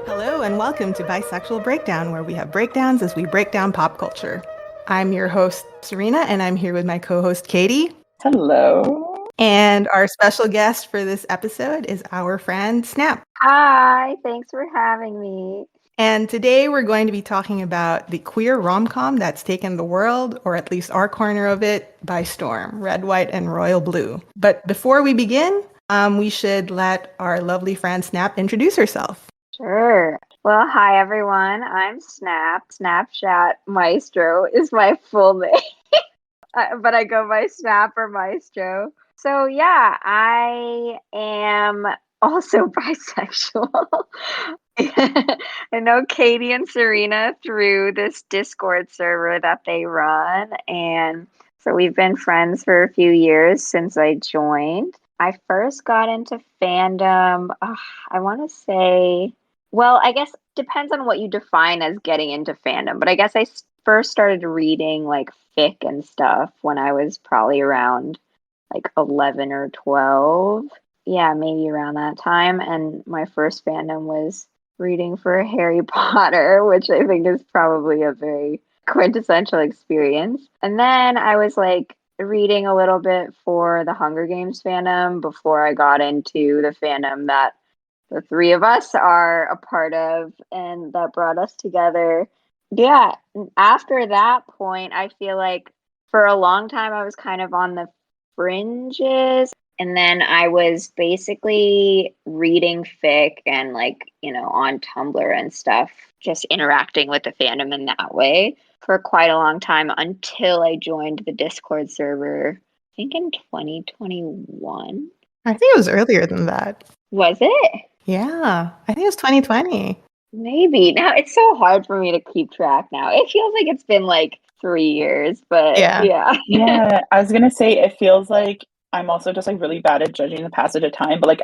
Hello and welcome to Bisexual Breakdown, where we have breakdowns as we break down pop culture. I'm your host, Serena, and I'm here with my co-host, Katie. Hello. And our special guest for this episode is our friend, Snap. Hi, thanks for having me. And today we're going to be talking about the queer rom-com that's taken the world, or at least our corner of it, by storm, Red, White, and Royal Blue. But before we begin, we should let our lovely friend Snap introduce herself. Sure. Well, hi everyone. I'm Snap. Snapchat Maestro is my full name, but I go by Snap or Maestro. So yeah, I am also bisexual. I know Katie and Serena through this Discord server that they run, and so we've been friends for a few years since I joined. I first got into fandom, I want to say, well, I guess depends on what you define as getting into fandom, but I guess I first started reading like fic and stuff when I was probably around like 11 or 12. Yeah, maybe around that time. And my first fandom was reading for Harry Potter, which I think is probably a very quintessential experience. And then I was like reading a little bit for the Hunger Games fandom before I got into the fandom that the three of us are a part of and that brought us together. Yeah, after that point, I feel like for a long time I was kind of on the fringes. And then I was basically reading fic and like, on Tumblr and stuff, just interacting with the fandom in that way for quite a long time until I joined the Discord server, I think in 2021. I think it was earlier than that. Was it? Yeah, I think it was 2020. Maybe. Now it's so hard for me to keep track now. It feels like it's been like 3 years, but yeah. Yeah, I was gonna say it feels like I'm also just like really bad at judging the passage of time, but like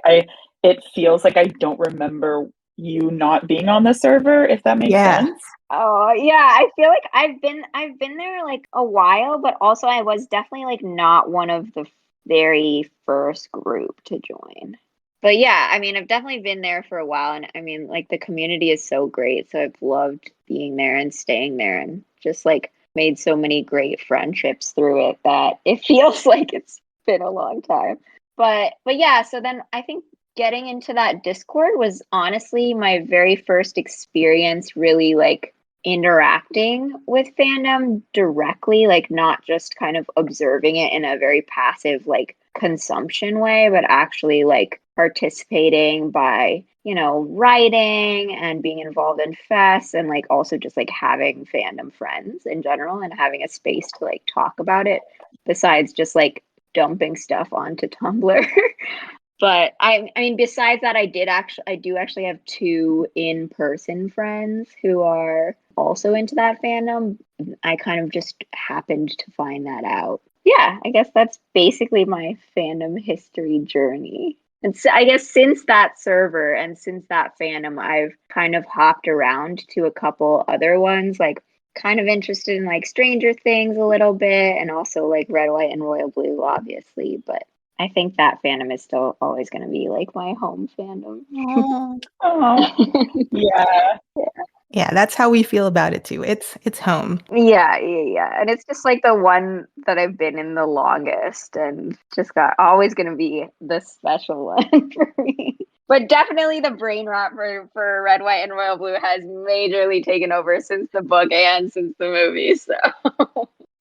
it feels like I don't remember you not being on the server, if that makes sense. Oh, yeah, I feel like I've been there like a while, but also I was definitely like not one of the very first group to join. But yeah, I mean, I've definitely been there for a while, and I mean, like the community is so great, so I've loved being there and staying there and just like made so many great friendships through it that it feels like it's been a long time. But yeah, so then I think getting into that Discord was honestly my very first experience really like interacting with fandom directly, like not just kind of observing it in a very passive like consumption way, but actually like participating by, writing and being involved in fests and like also just like having fandom friends in general and having a space to like talk about it besides just like dumping stuff onto Tumblr. But I mean, besides that, I do actually have two in-person friends who are also into that fandom. I kind of just happened to find that out. Yeah, I guess that's basically my fandom history journey. And so I guess since that server and since that fandom, I've kind of hopped around to a couple other ones, like kind of interested in like Stranger Things a little bit and also like Red, White, and Royal Blue, obviously. But I think that fandom is still always going to be like my home fandom. Oh, yeah. Yeah, that's how we feel about it too. It's home. Yeah. And it's just like the one that I've been in the longest and just got always going to be the special one for me. But definitely the brain rot for Red, White, and Royal Blue has majorly taken over since the book and since the movie. So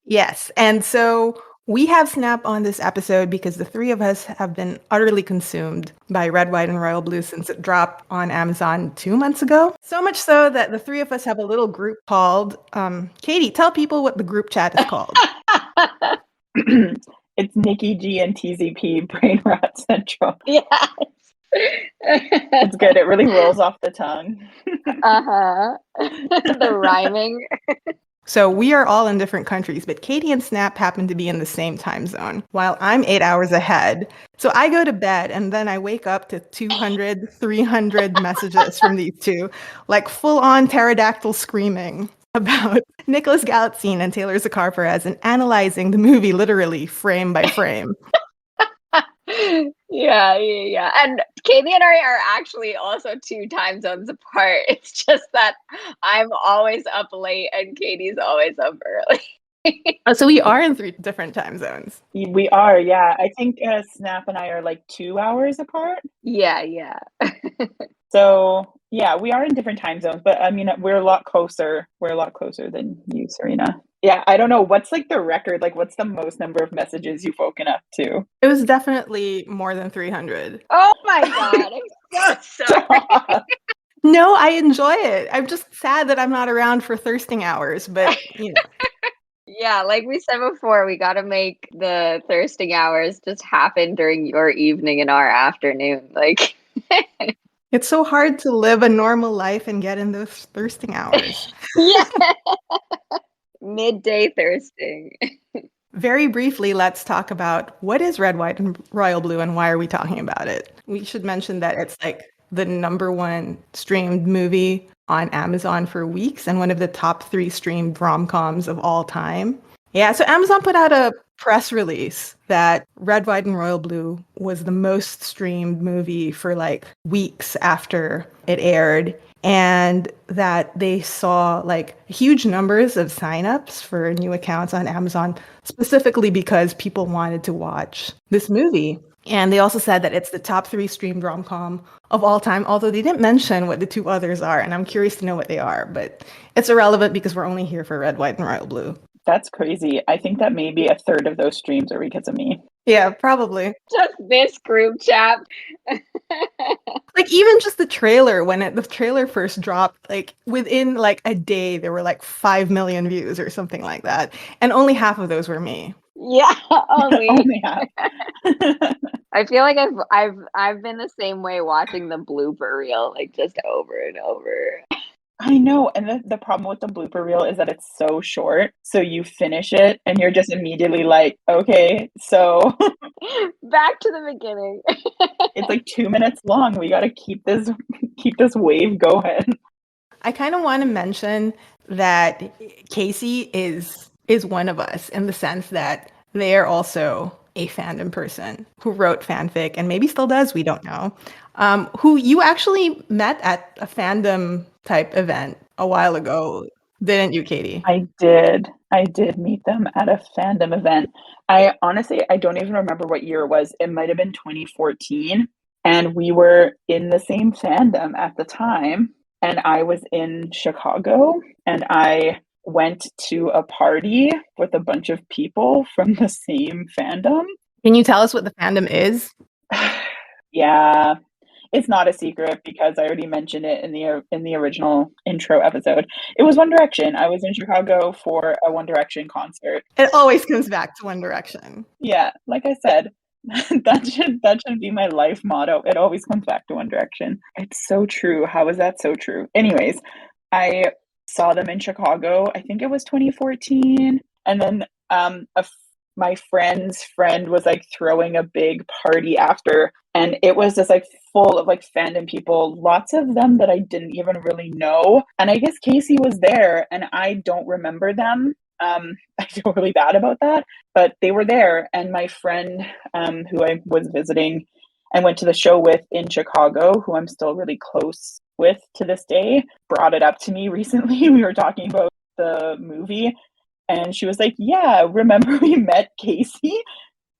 Yes, and so we have Snap on this episode because the three of us have been utterly consumed by Red, White, and Royal Blue since it dropped on Amazon 2 months ago. So much so that the three of us have a little group called, Katie, tell people what the group chat is called. It's Nikki G and TZP Brain Rot Central. yes. It's good. It really rolls off the tongue. The rhyming. So we are all in different countries, but Katie and Snap happen to be in the same time zone while I'm 8 hours ahead. So I go to bed and then I wake up to 200, 300 messages from these two, like full on pterodactyl screaming about Nicholas Galitzine and Taylor Zakar Perez and analyzing the movie literally frame by frame. Yeah. And Katie and I are actually also 2 time zones apart. It's just that I'm always up late and Katie's always up early. Oh, so we are in 3 different time zones. We are, yeah. I think Snap and I are like 2 hours apart. Yeah. So yeah, we are in different time zones, but I mean, we're a lot closer. We're a lot closer than you, Serena. Yeah, I don't know. What's like the record? Like, what's the most number of messages you've woken up to? It was definitely more than 300. Oh my God. I'm so sorry. No, I enjoy it. I'm just sad that I'm not around for thirsting hours, but you know. Yeah, like we said before, we got to make the thirsting hours just happen during your evening and our afternoon. Like, It's so hard to live a normal life and get in those thirsting hours. yeah, midday thirsting. Very briefly, let's talk about what is Red, White, and Royal Blue and why are we talking about it? We should mention that it's like the #1 streamed movie on Amazon for weeks and one of the top 3 streamed rom-coms of all time. Yeah, so Amazon put out a press release that Red, White, and Royal Blue was the most streamed movie for like weeks after it aired, and that they saw like huge numbers of signups for new accounts on Amazon, specifically because people wanted to watch this movie. And they also said that it's the top 3 streamed rom-com of all time, although they didn't mention what the 2 others are, and I'm curious to know what they are, but it's irrelevant because we're only here for Red, White, and Royal Blue. That's crazy. I think that maybe a third of those streams are because of me. Yeah, probably. Just this group chat. Like even just the trailer, when the trailer first dropped, like within like a day, there were like 5 million views or something like that, and only half of those were me. Yeah, only. Only half. I feel like I've been the same way watching the blooper reel, like just over and over. I know, and the problem with the blooper reel is that it's so short. So you finish it and you're just immediately like, okay, so Back to the beginning. it's like 2 minutes long. We got to keep this wave going. I kind of want to mention that Casey is one of us in the sense that they are also a fandom person who wrote fanfic and maybe still does, we don't know, who you actually met at a fandom type event a while ago, didn't you, Katie? I did. I did meet them at a fandom event. I honestly, I don't even remember what year it was. It might have been 2014. And we were in the same fandom at the time. And I was in Chicago and I went to a party with a bunch of people from the same fandom. Can you tell us what the fandom is? Yeah, it's not a secret because I already mentioned it in the original intro episode. It was One Direction. I was in Chicago for a One Direction concert. It always comes back to One Direction. Yeah, like I said, that should be my life motto. It always comes back to One Direction. It's so true. How is that so true? Anyways, I saw them in Chicago. I think it was 2014, and then my friend's friend was like throwing a big party after, and it was just like full of like fandom people, lots of them that I didn't even really know. And I guess Casey was there, and I don't remember them. I feel really bad about that, but they were there. And my friend, who I was visiting and went to the show with in Chicago, who I'm still really close with to this day, brought it up to me recently. We were talking about the movie, and she was like, "Yeah, remember we met Casey?"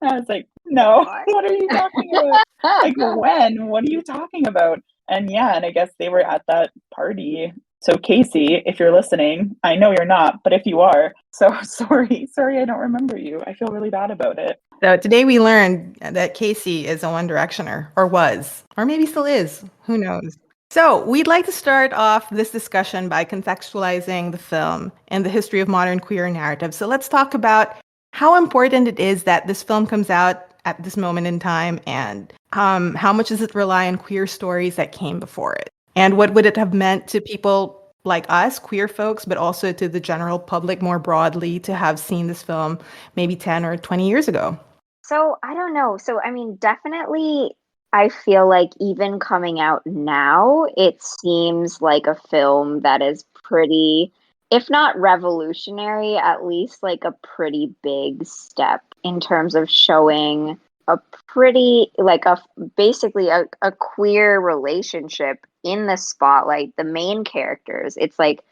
And I was like, "No, what are you talking about? Like, when? What are you talking about?" And yeah, and I guess they were at that party. So Casey, if you're listening, I know you're not, but if you are, so sorry, I don't remember you. I feel really bad about it. So today we learned that Casey is a One Directioner, or was, or maybe still is. Who knows? So we'd like to start off this discussion by contextualizing the film and the history of modern queer narrative. So let's talk about how important it is that this film comes out at this moment in time, and how much does it rely on queer stories that came before it? And what would it have meant to people like us, queer folks, but also to the general public more broadly to have seen this film maybe 10 or 20 years ago? So I don't know. So I mean, definitely, I feel like even coming out now, it seems like a film that is pretty, if not revolutionary, at least like a pretty big step in terms of showing a pretty, like a basically a queer relationship in the spotlight. The main characters, it's like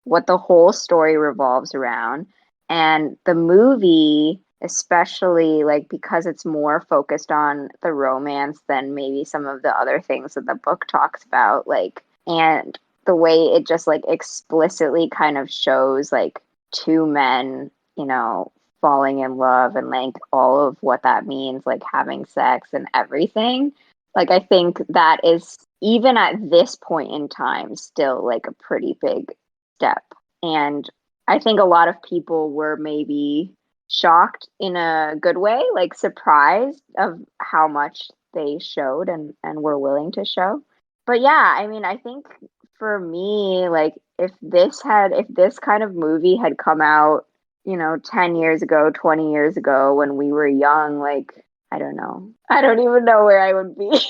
what the whole story revolves around. And the movie, especially like because it's more focused on the romance than maybe some of the other things that the book talks about, like, and the way it just like explicitly kind of shows like two men, falling in love and like all of what that means, like having sex and everything. Like, I think that is, even at this point in time, still like a pretty big step. And I think a lot of people were maybe shocked in a good way, like surprised of how much they showed and were willing to show. But yeah, I mean, I think for me, like if this kind of movie had come out, 10 years ago, 20 years ago when we were young, like I don't know. I don't even know where I would be.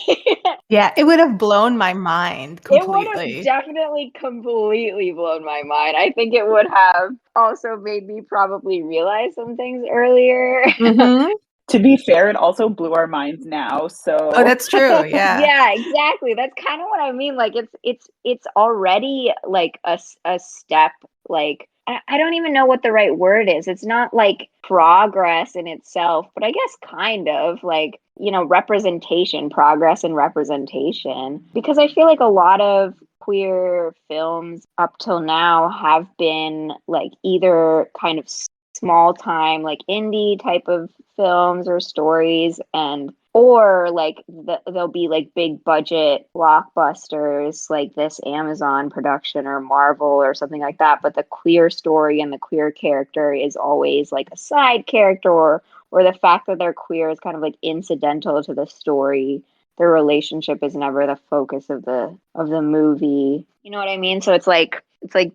Yeah, it would have blown my mind It would have completely. definitely completely blown my mind. I think it would have also made me probably realize some things earlier. Hmm. To be fair, it also blew our minds now. Oh, So that's true. Yeah. Yeah, exactly. That's kind of what I mean. Like it's already like a step. Like I don't even know what the right word is. It's not like progress in itself, but I guess kind of like, representation, progress and representation. Because I feel like a lot of queer films up till now have been like either kind of small time, like indie type of films or stories, and or like there'll be like big budget blockbusters like this Amazon production or Marvel or something like that, but the queer story and the queer character is always like a side character, or the fact that they're queer is kind of like incidental to the story. Their relationship is never the focus of the movie. You know what I mean? So it's like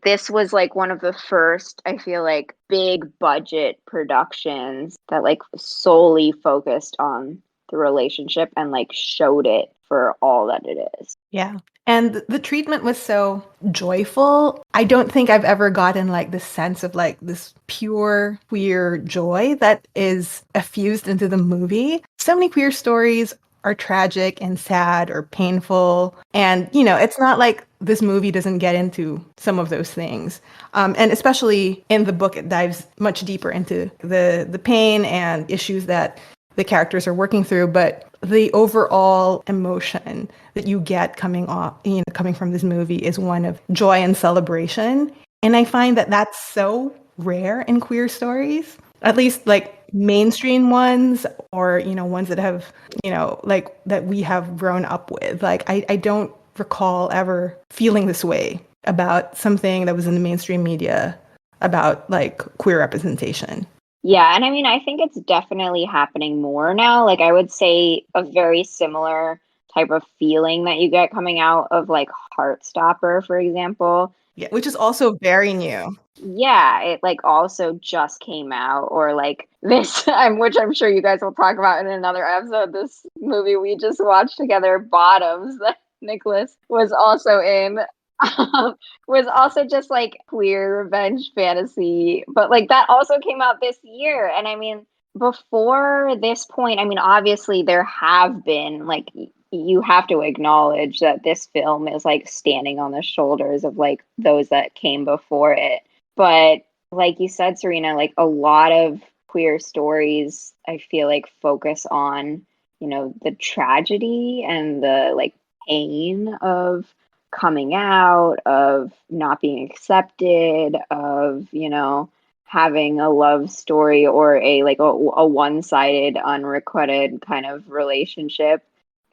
this was like one of the first, I feel like, big budget productions that like solely focused on the relationship and like showed it for all that it is. Yeah. And the treatment was so joyful. I don't think I've ever gotten like this sense of like this pure queer joy that is effused into the movie. So many queer stories are tragic and sad or painful. And, it's not like this movie doesn't get into some of those things. And especially in the book, it dives much deeper into the pain and issues that the characters are working through, but the overall emotion that you get coming from this movie is one of joy and celebration. And I find that that's so rare in queer stories, at least like mainstream ones, or, ones that have, like that we have grown up with. Like, I don't recall ever feeling this way about something that was in the mainstream media about like queer representation. Yeah, and I mean, I think it's definitely happening more now. Like, I would say a very similar type of feeling that you get coming out of like Heartstopper, for example. Yeah, which is also very new. Yeah, it like also just came out, or like this, which I'm sure you guys will talk about in another episode. This movie we just watched together, Bottoms, that Nicholas was also in, was also just like queer revenge fantasy, but like that also came out this year. And I mean, before this point, I mean, obviously there have been like you have to acknowledge that this film is like standing on the shoulders of like those that came before it. But like you said, Serena, like a lot of queer stories, I feel like focus on, the tragedy and the like pain of coming out, of not being accepted, of, having a love story or a one-sided unrequited kind of relationship,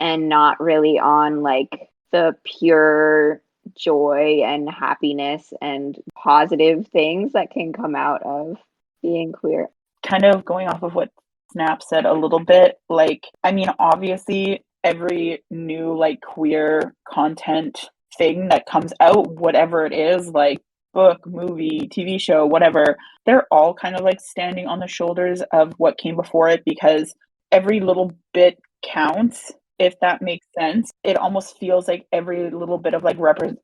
and not really on like the pure joy and happiness and positive things that can come out of being queer. kind of going off of what Snap said a little bit, like, I mean, obviously every new like queer content thing that comes out, whatever it is, like book, movie, TV show, whatever, they're all kind of like standing on the shoulders of what came before it, because every little bit counts, if that makes sense. It almost feels like every little bit of like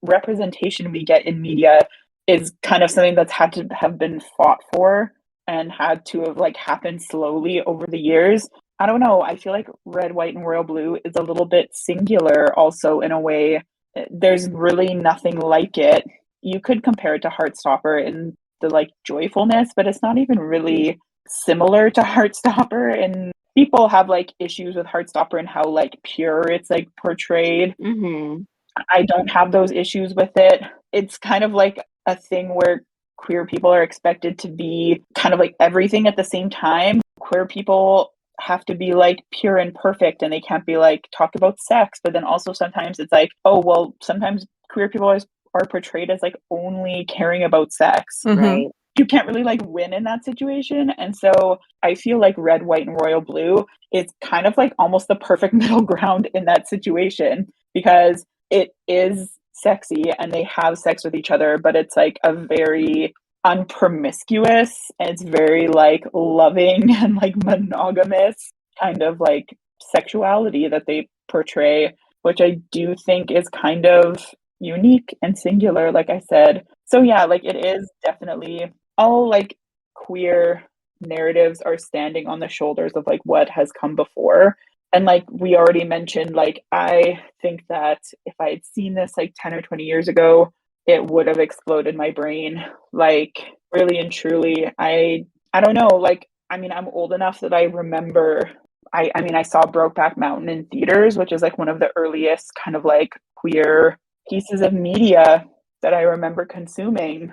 representation we get in media is kind of something that's had to have been fought for and had to have like happened slowly over the years. I don't know. I feel like Red, White, and Royal Blue is a little bit singular also in a way. There's really nothing like it. You could compare it to Heartstopper in the like joyfulness, but it's not even really similar to Heartstopper. And people have like issues with Heartstopper and how like pure it's like portrayed. Mm-hmm. I don't have those issues with it. It's kind of like a thing where queer people are expected to be kind of like everything at the same time. Queer people have to be like pure and perfect, and they can't be like talk about sex, but then also sometimes it's like, oh well, sometimes queer people are portrayed as like only caring about sex. Right. You can't really like win in that situation. And so I feel like Red, White, and Royal Blue is kind of like almost the perfect middle ground in that situation, because it is sexy and they have sex with each other, but it's like a very unpromiscuous, and it's very like loving and like monogamous kind of like sexuality that they portray, which I do think is kind of unique and singular, like I said. So yeah, like it is definitely all like queer narratives are standing on the shoulders of like what has come before. And like we already mentioned, like I think that if I had seen this like 10 or 20 years ago, it would have exploded my brain. Like really and truly, I don't know, like I mean I'm old enough that I remember I mean I saw Brokeback Mountain in theaters, which is like one of the earliest kind of like queer pieces of media that I remember consuming.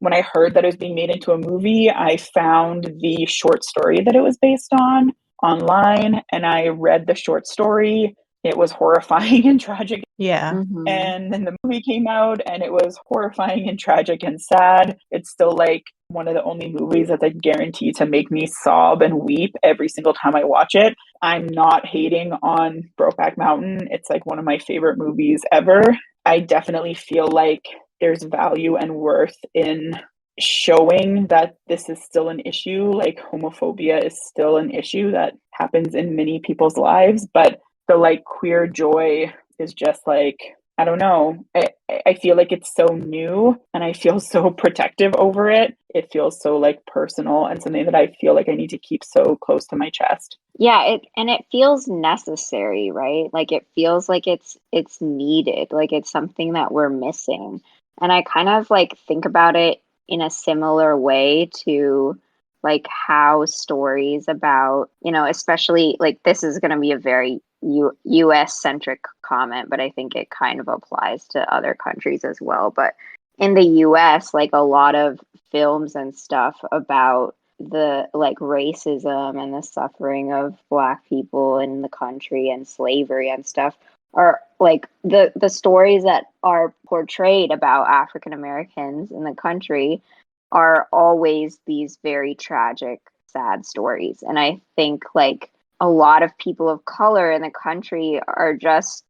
When I heard that it was being made into a movie, I found the short story that it was based on online, and I read the short story. It was horrifying and tragic. Yeah. Mm-hmm. And then the movie came out and it was horrifying and tragic and sad. It's still like one of the only movies that's like guaranteed to make me sob and weep every single time I watch it. I'm not hating on Brokeback Mountain. It's like one of my favorite movies ever. I definitely feel like there's value and worth in showing that this is still an issue. Like homophobia is still an issue that happens in many people's lives, but the like queer joy is just like, I don't know. I feel like it's so new and I feel so protective over it. It feels so like personal and something that I feel like I need to keep so close to my chest. Yeah, it feels necessary, right? Like it feels like it's needed, like it's something that we're missing. And I kind of like think about it in a similar way to like how stories about, especially like this is going to be a very US centric comment, but I think it kind of applies to other countries as well. But in the US, like a lot of films and stuff about the like racism and the suffering of Black people in the country and slavery and stuff are like the stories that are portrayed about African Americans in the country are always these very tragic, sad stories. And I think like a lot of people of color in the country are just,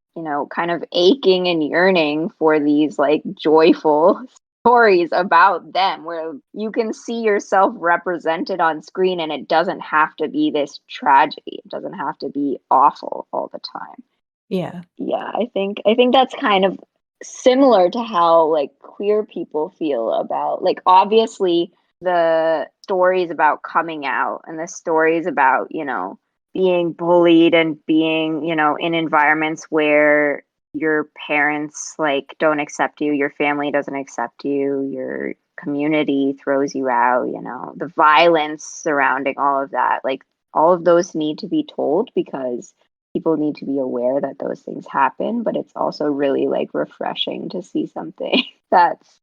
kind of aching and yearning for these like joyful stories about them where you can see yourself represented on screen and it doesn't have to be this tragedy. It doesn't have to be awful all the time. Yeah. Yeah, I think that's kind of similar to how like queer people feel about like obviously the stories about coming out and the stories about, being bullied and being, in environments where your parents like don't accept you, your family doesn't accept you, your community throws you out, the violence surrounding all of that, like all of those need to be told because people need to be aware that those things happen, but it's also really like refreshing to see something that's,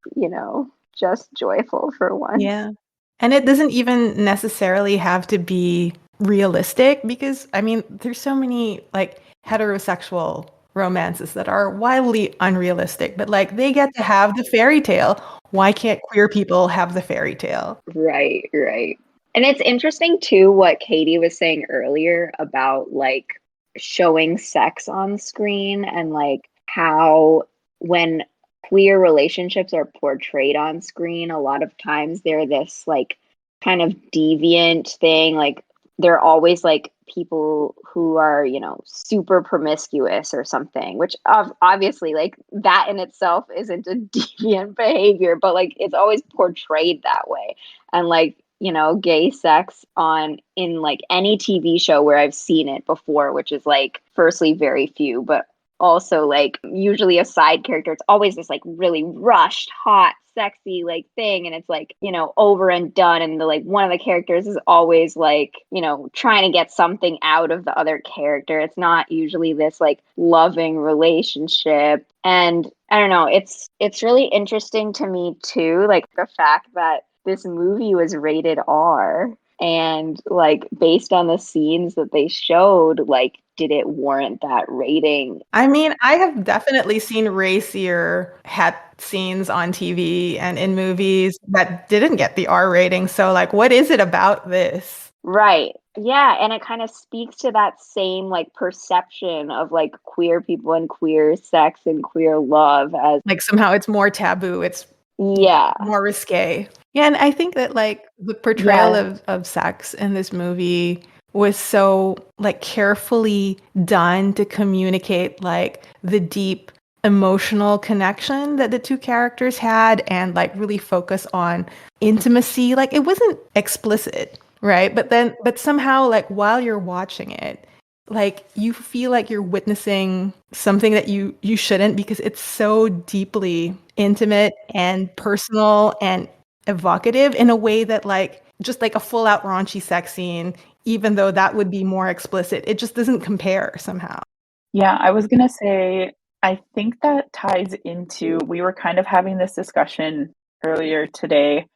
just joyful for once. Yeah. And it doesn't even necessarily have to be realistic because, I mean, there's so many like heterosexual romances that are wildly unrealistic, but like they get to have the fairy tale. Why can't queer people have the fairy tale? Right, right. And it's interesting too what Katie was saying earlier about like showing sex on screen and like how when queer relationships are portrayed on screen, a lot of times they're this like kind of deviant thing. Like they're always like people who are, you know, super promiscuous or something, which obviously like that in itself isn't a deviant behavior, but like it's always portrayed that way. And like, you know, gay sex on in like any TV show where I've seen it before, which is like firstly very few, but also like usually a side character. It's always this like really rushed, hot, sexy like thing, and it's like, you know, over and done, and the like one of the characters is always like, you know, trying to get something out of the other character. It's not usually this like loving relationship. And I don't know, it's really interesting to me too, like the fact that this movie was rated R, and like based on the scenes that they showed, like did it warrant that rating? I mean, I have definitely seen racier het scenes on TV and in movies that didn't get the R rating. So, like, what is it about this? Right. Yeah, and it kind of speaks to that same like perception of like queer people and queer sex and queer love as Like, somehow it's more taboo. It's yeah. more risque. Yeah, and I think that like the portrayal of sex in this movie was so like carefully done to communicate like the deep emotional connection that the two characters had and like really focus on intimacy. Like it wasn't explicit, right? But somehow like while you're watching it, like you feel like you're witnessing something that you shouldn't, because it's so deeply intimate and personal and evocative in a way that like just like a full out raunchy sex scene, even though that would be more explicit, it just doesn't compare somehow. Yeah, I was gonna say, I think that ties into, we were kind of having this discussion earlier today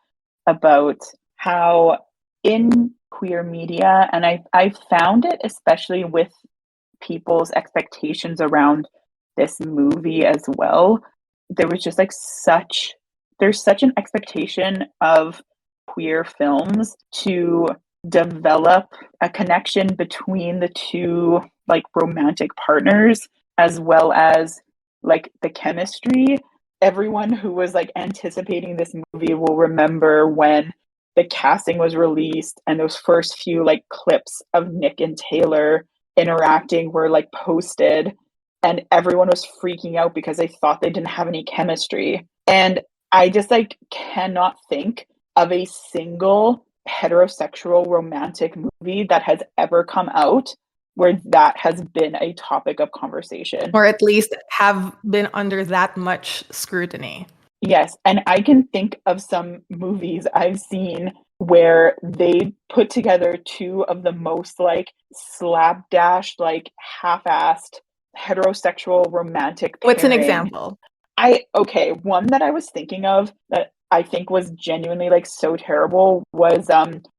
about how in queer media, and I found it especially with people's expectations around this movie as well. There was just like there's such an expectation of queer films to develop a connection between the two like romantic partners, as well as like the chemistry. Everyone who was like anticipating this movie will remember when the casting was released and those first few like clips of Nick and Taylor interacting were like posted, and everyone was freaking out because they thought they didn't have any chemistry. And I just like cannot think of a single heterosexual romantic movie that has ever come out where that has been a topic of conversation. Or at least have been under that much scrutiny. Yes, and I can think of some movies I've seen where they put together two of the most like slapdash, like half-assed heterosexual romantic What's an pairing. example? One that I was thinking of that I think was genuinely like so terrible was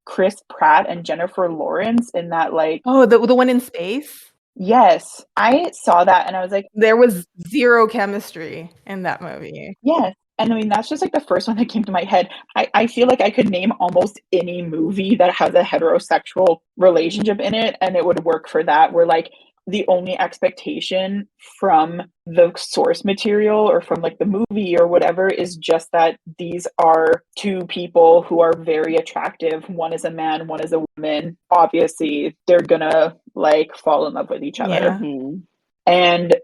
Chris Pratt and Jennifer Lawrence in that like, Oh, the one in space? yes, I saw that and I was like, There was zero chemistry in that movie. yes. And I mean, that's just like the first one that came to my head. I feel like I could name almost any movie that has a heterosexual relationship in it, and it would work for that, where like the only expectation from the source material or from like the movie or whatever is just that these are two people who are very attractive. One is a man, one is a woman. Obviously, they're gonna like fall in love with each other. Yeah. Mhm. And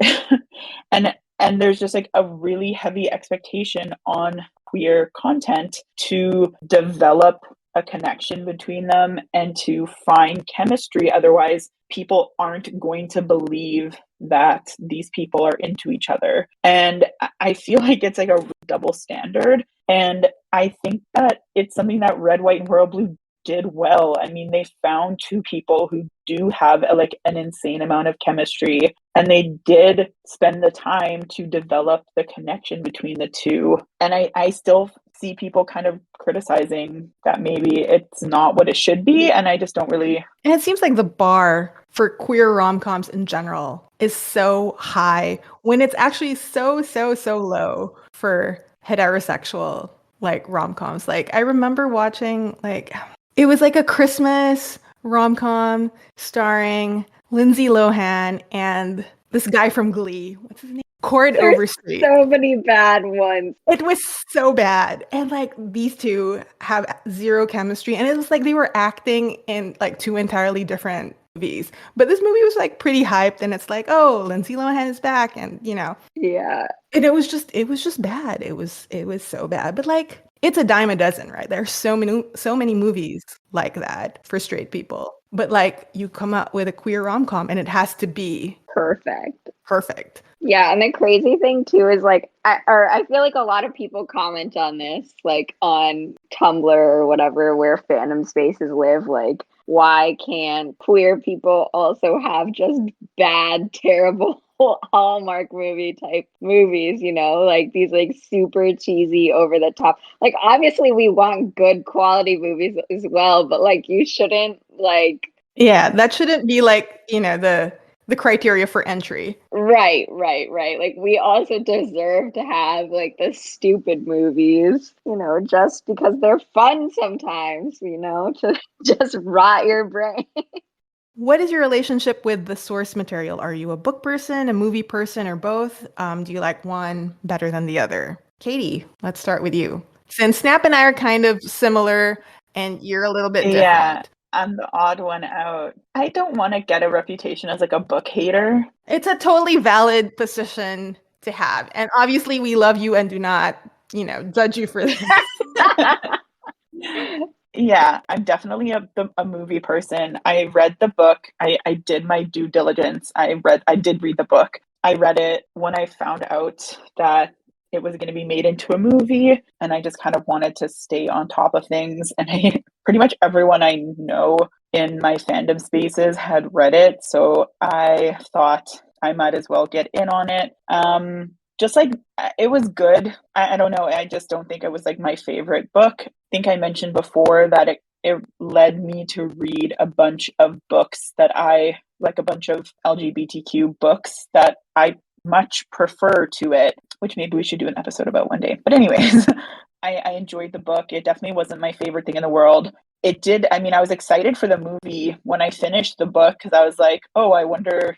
and there's just like a really heavy expectation on queer content to develop a connection between them and to find chemistry. Otherwise, people aren't going to believe that these people are into each other. And I feel like it's like a double standard. And I think that it's something that Red, White, and Royal Blue did well. I mean, they found two people who do have like an insane amount of chemistry, and they did spend the time to develop the connection between the two. And I still see people kind of criticizing that maybe it's not what it should be, and I just don't really. And it seems like the bar for queer rom-coms in general is so high when it's actually so low for heterosexual like rom-coms. Like I remember watching like it was like a Christmas rom-com starring Lindsay Lohan and this guy from Glee. What's his name? Cord There's Overstreet. so many bad ones. It was so bad. And like these two have zero chemistry. And it was like they were acting in like two entirely different movies. But this movie was like pretty hyped and it's like, oh, Lindsay Lohan is back and Yeah. and it was just bad. It was so bad. But like it's a dime a dozen, right? There's so many movies like that for straight people. But like you come out with a queer rom-com and it has to be Perfect. perfect. Yeah, and the crazy thing too is like, I feel like a lot of people comment on this, like on Tumblr or whatever, where fandom spaces live. Like, why can't queer people also have just bad, terrible Hallmark movie type movies? Like these like super cheesy, over the top. Like, obviously, we want good quality movies as well, but like, you shouldn't like. Yeah, that shouldn't be like, the criteria for entry. Right. Like, we also deserve to have like the stupid movies, just because they're fun sometimes, to just rot your brain. What is your relationship with the source material? Are you a book person, a movie person, or both? Do you like one better than the other? Katie, let's start with you. Since Snap and I are kind of similar and you're a little bit Yeah, different. I'm the odd one out. I don't want to get a reputation as like a book hater. It's a totally valid position to have. And obviously we love you and do not, judge you for this. Yeah, I'm definitely a movie person. I read the book. I did my due diligence. I did read the book. I read it when I found out that it was going to be made into a movie, and I just kind of wanted to stay on top of things. And pretty much everyone I know in my fandom spaces had read it, so I thought I might as well get in on it. Just like it was good. I don't know. I just don't think it was like my favorite book. I think I mentioned before that it led me to read a bunch of books that I like, a bunch of LGBTQ books that I much prefer to it, which maybe we should do an episode about one day. But anyways, I enjoyed the book. It definitely wasn't my favorite thing in the world. It did. I mean, I was excited for the movie when I finished the book because I was like, oh, I wonder,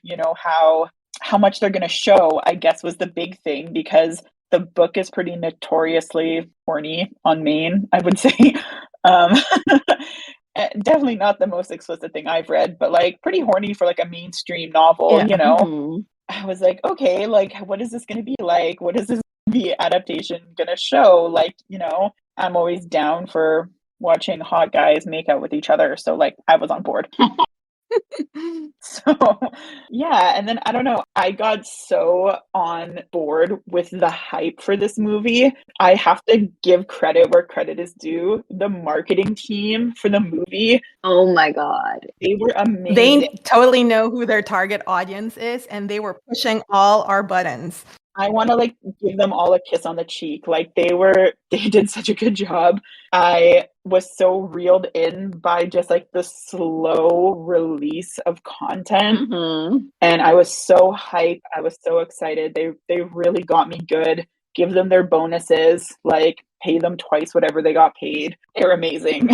how much they're going to show, I guess, was the big thing, because the book is pretty notoriously horny on main, I would say. um, Definitely not the most explicit thing I've read, but like pretty horny for like a mainstream novel. Yeah. Mhm. I was like, okay, like what is this going to be like? What is this movie adaptation going to show? Like, I'm always down for watching hot guys make out with each other, so like I was on board. So, yeah, and then I don't know, I got so on board with the hype for this movie. I have to give credit where credit is due. The marketing team for the movie, Oh my God. they were amazing. They totally know who their target audience is and they were pushing all our buttons. I want to like give them all a kiss on the cheek. Like they did such a good job. I was so reeled in by just like the slow release of content. Mhm. And I was so hyped. I was so excited. They really got me good. Give them their bonuses, like pay them twice whatever they got paid. They're amazing.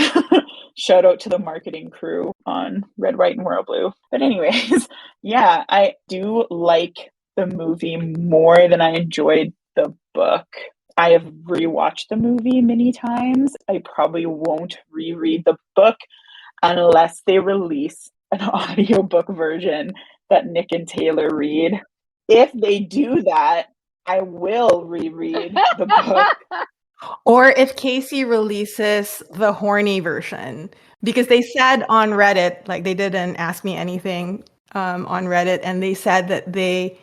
Shout out to the marketing crew on Red, White, and Royal Blue. But anyways, yeah, I do like the movie more than I enjoyed the book. I have rewatched the movie many times. I probably won't reread the book unless they release an audiobook version that Nick and Taylor read. If they do that, I will reread the book. Or if Casey releases the horny version, because they said on Reddit, like they did an Ask Me Anything on Reddit, and they said that they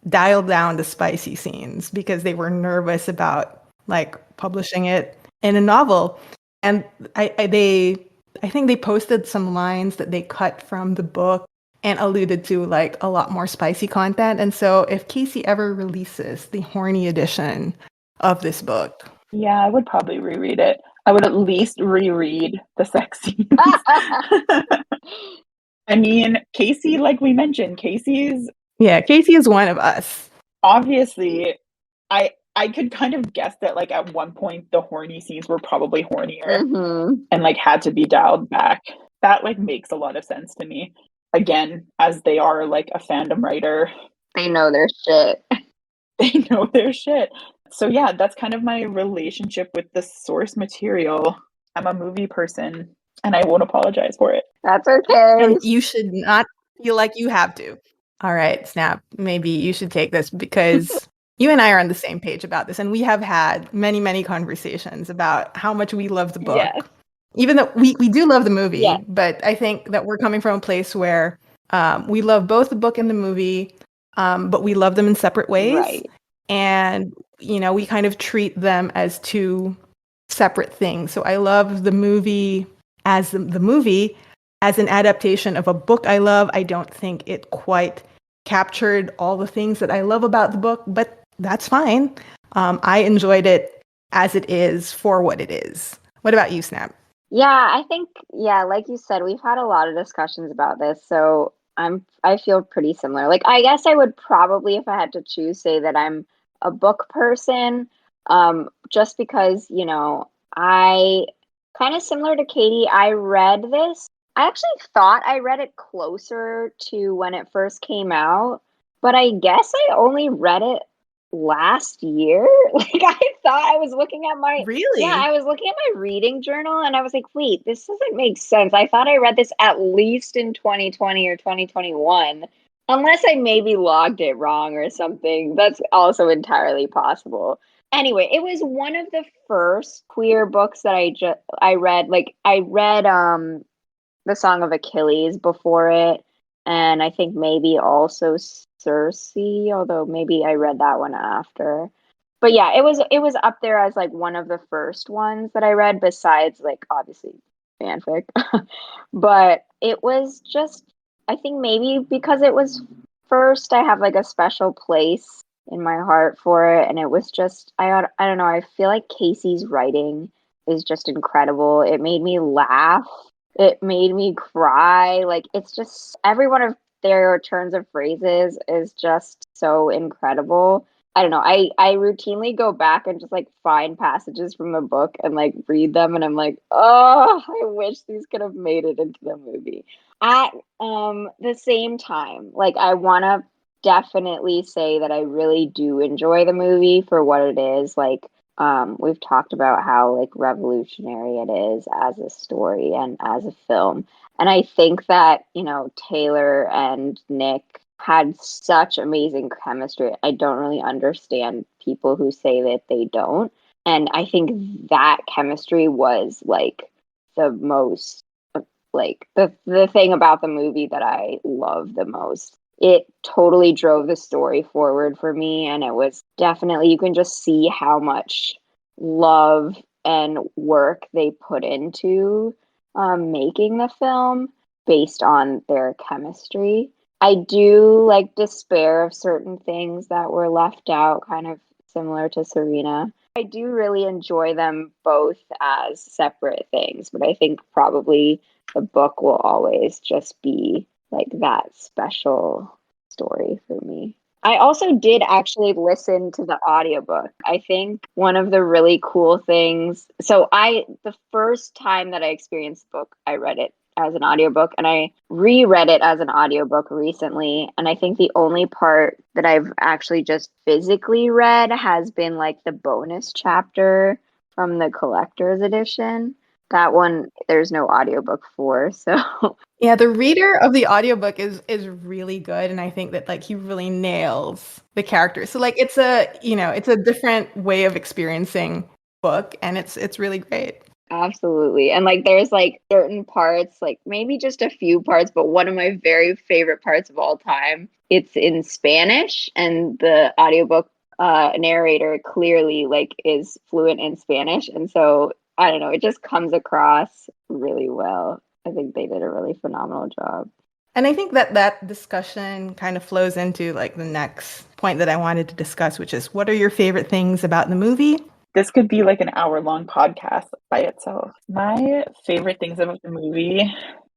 dialed down the spicy scenes because they were nervous about like publishing it in a novel. And I think they posted some lines that they cut from the book and alluded to like a lot more spicy content. And so if Casey ever releases the horny edition of this book, yeah, I would probably reread it. I would at least reread the sex scenes. I mean, Casey, like we mentioned, Casey is one of us. obviously, I could kind of guess that like at one point the horny scenes were probably hornier and like had to be dialed back. That like makes a lot of sense to me. Again, as they are like a fandom writer, They know their shit. They know their shit. So yeah, that's kind of my relationship with the source material. I'm a movie person and I won't apologize for it. That's okay. And you should not feel like you have to. All right, Snap, maybe you should take this because you and I are on the same page about this. And we have had many, many conversations about how much we love the book. Yes. Even though we do love the movie, Yes. but I think that we're coming from a place where we love both the book and the movie, but we love them in separate ways. Right. And, you know, we kind of treat them as two separate things. So I love the movie as the movie as an adaptation of a book I love. I don't think it quite captured all the things that I love about the book, but that's fine. I enjoyed it as it is for what it is. What about you, Snap? Yeah, I think, like you said, we've had a lot of discussions about this, so I feel pretty similar. Like, I guess I would probably, if I had to choose, say that I'm a book person, just because, you know, I kind of similar to Katie, I read this. I actually thought I read it closer to when it first came out, but I guess I only read it last year. Like, I thought I was looking at my Really? yeah, I was looking at my reading journal and I was like, wait, this doesn't make sense. I thought I read this at least in 2020 or 2021. Unless I maybe logged it wrong or something. That's also entirely possible. Anyway, it was one of the first queer books that I read. Like, I read The Song of Achilles before it, and I think maybe also Circe, although maybe I read that one after. But yeah, it was up there as like one of the first ones that I read, besides like obviously fanfic. But it was just, I think maybe because it was first, I have like a special place in my heart for it, and it was just I don't know, I feel like Casey's writing is just incredible. It made me laugh. It made me cry. Like, it's just every one of their turns of phrases is just so incredible. I don't know. I routinely go back and just like find passages from the book and like read them, and I'm like, oh, I wish these could have made it into the movie. At the same time, like, I want to definitely say that I really do enjoy the movie for what it is. Like, we've talked about how like revolutionary it is as a story and as a film. And I think that, you know, Taylor and Nick had such amazing chemistry. I don't really understand people who say that they don't. And I think that chemistry was like the most, like the thing about the movie that I love the most. It totally drove the story forward for me, and it was definitely, you can just see how much love and work they put into making the film based on their chemistry. I do like despair of certain things that were left out, kind of similar to Serena. I do really enjoy them both as separate things, but I think probably the book will always just be like that special story for me. I also did actually listen to the audiobook. I think one of the really cool things, the first time that I experienced the book, I read it as an audiobook, and I reread it as an audiobook recently. And I think the only part that I've actually just physically read has been like the bonus chapter from the collector's edition. That one, there's no audiobook for, so Yeah, the reader of the audiobook is really good, and I think that like he really nails the character. So like it's a different way of experiencing book, and it's really great. absolutely. And like there's like certain parts, like maybe just a few parts, but one of my very favorite parts of all time, it's in Spanish, and the audiobook narrator clearly like is fluent in Spanish. And so I don't know, it just comes across really well. I think they did a really phenomenal job. And I think that that discussion kind of flows into like the next point that I wanted to discuss, which is what are your favorite things about the movie? This could be like an hour-long podcast by itself. My favorite things about the movie,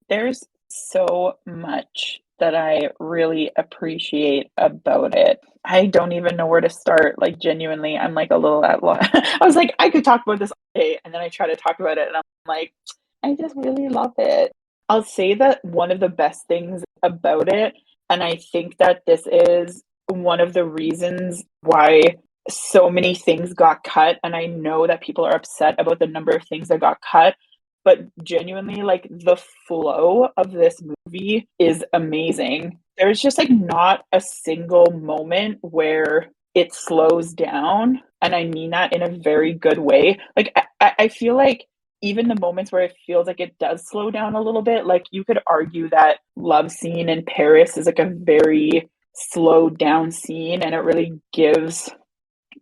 there's so much that I really appreciate about it. I don't even know where to start. Like, genuinely, I'm like a little at loss. I was like, I could talk about this all day, and then I try to talk about it, and I'm like, I just really love it. I'll say that one of the best things about it, and I think that this is one of the reasons why so many things got cut, and I know that people are upset about the number of things that got cut, but genuinely, like, the flow of this movie is amazing. There's just, like, not a single moment where it slows down, and I mean that in a very good way. Like, I feel like even the moments where it feels like it does slow down a little bit, like, you could argue that love scene in Paris is, like, a very slowed down scene, and it really gives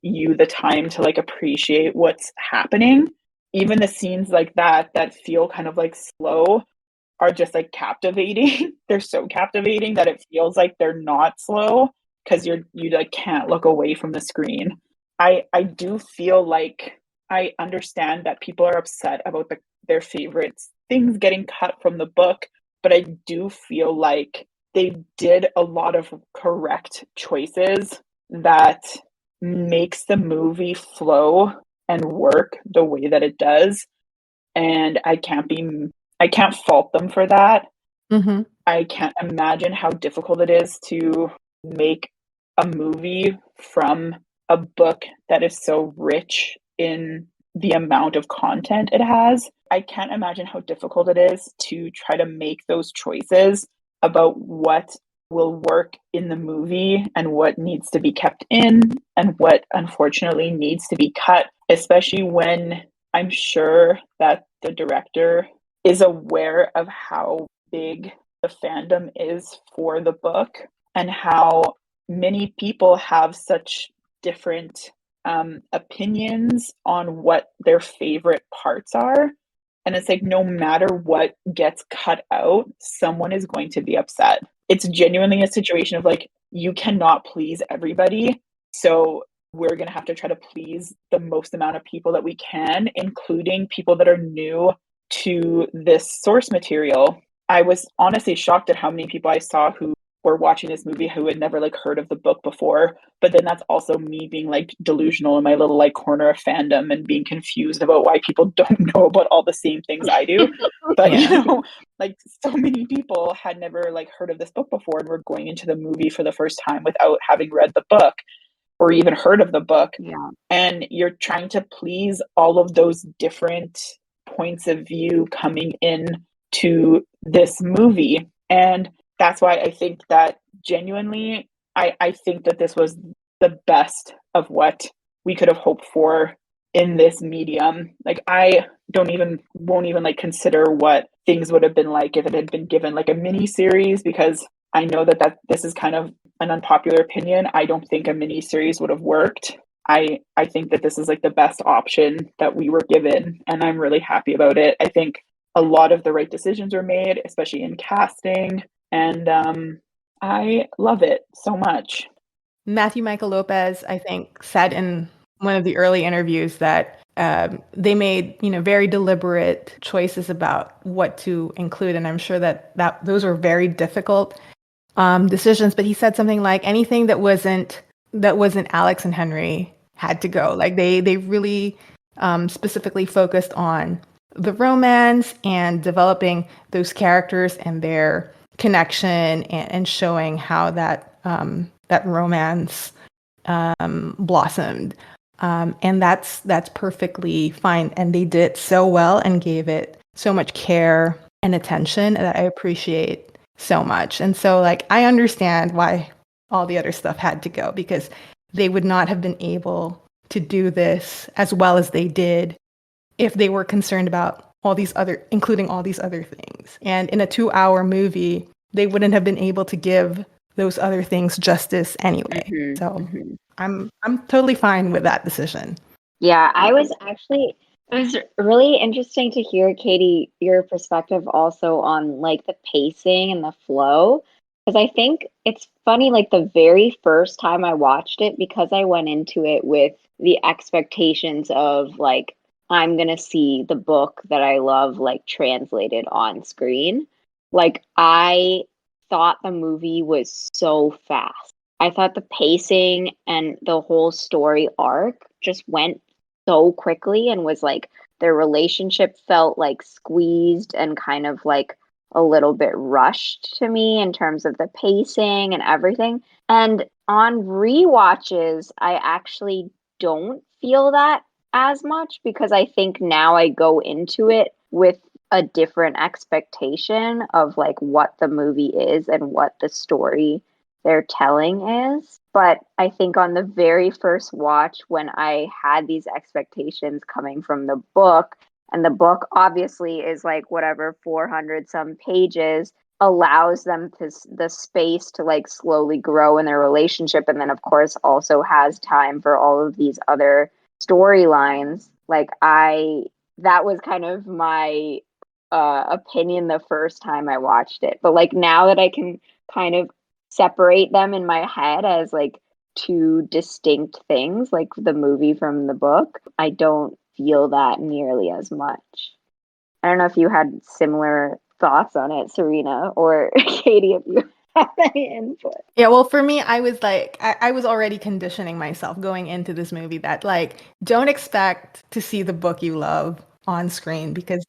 you the time to, like, appreciate what's happening. Even the scenes like that feel kind of, like, slow are just, like, captivating. They're so captivating that it feels like they're not slow because you, like, can't look away from the screen. I do feel like I understand that people are upset about their favorites things getting cut from the book, but I do feel like they did a lot of correct choices that makes the movie flow and work the way that it does, and I can't fault them for that. Mhm. I can't imagine how difficult it is to make a movie from a book that is so rich in the amount of content it has. I can't imagine how difficult it is to try to make those choices about what will work in the movie and what needs to be kept in and what unfortunately needs to be cut, especially when I'm sure that the director is aware of how big the fandom is for the book and how many people have such different opinions on what their favorite parts are. And it's like no matter what gets cut out, someone is going to be upset. It's genuinely a situation of like, you cannot please everybody. So we're going to have to try to please the most amount of people that we can, including people that are new to this source material. I was honestly shocked at how many people I saw who were watching this movie who had never like heard of the book before. But then that's also me being like delusional in my little like corner of fandom and being confused about why people don't know about all the same things I do. But you Yeah. know, like so many people had never like heard of this book before and were going into the movie for the first time without having read the book or even heard of the book. Yeah. And you're trying to please all of those different points of view coming in to this movie. And that's why I think that genuinely, I think that this was the best of what we could have hoped for in this medium. Like I won't even like consider what things would have been like if it had been given like a mini series, because I know that this is kind of an unpopular opinion. I don't think a mini series would have worked. I think that this is like the best option that we were given, and I'm really happy about it. I think a lot of the right decisions were made, especially in casting, and I love it so much. Matthew Michael Lopez, I think, said in one of the early interviews that they made, very deliberate choices about what to include, and I'm sure that those were very difficult decisions. But he said something like anything that wasn't Alex and Henry had to go. Like they really specifically focused on the romance and developing those characters and their connection and showing how that romance blossomed. And that's perfectly fine. And they did it so well and gave it so much care and attention that I appreciate so much. And so like I understand why all the other stuff had to go, because they would not have been able to do this as well as they did if they were concerned about including all these other things. And in a 2-hour movie, they wouldn't have been able to give those other things justice anyway. Mhm, So mhm. I'm totally fine with that decision. Yeah, it was really interesting to hear, Katie, your perspective also on like the pacing and the flow. Because I think it's funny, like the very first time I watched it, because I went into it with the expectations of like, I'm gonna see the book that I love like translated on screen. Like I thought the movie was so fast. I thought the pacing and the whole story arc just went so quickly and was like their relationship felt like squeezed and kind of like a little bit rushed to me in terms of the pacing and everything. And on rewatches, I actually don't feel that as much because I think now I go into it with a different expectation of like what the movie is and what the story they're telling is. But I think on the very first watch, when I had these expectations coming from the book, and the book obviously is like whatever 400 some pages, allows them to the space to like slowly grow in their relationship, and then of course also has time for all of these other storylines. Like that was kind of my opinion the first time I watched it. But like now that I can kind of separate them in my head as like two distinct things, like the movie from the book, I don't feel that nearly as much. I don't know if you had similar thoughts on it, Serena, or Katie, if you have any input. Yeah, well, for me, I was like, I was already conditioning myself going into this movie that, like, don't expect to see the book you love on screen because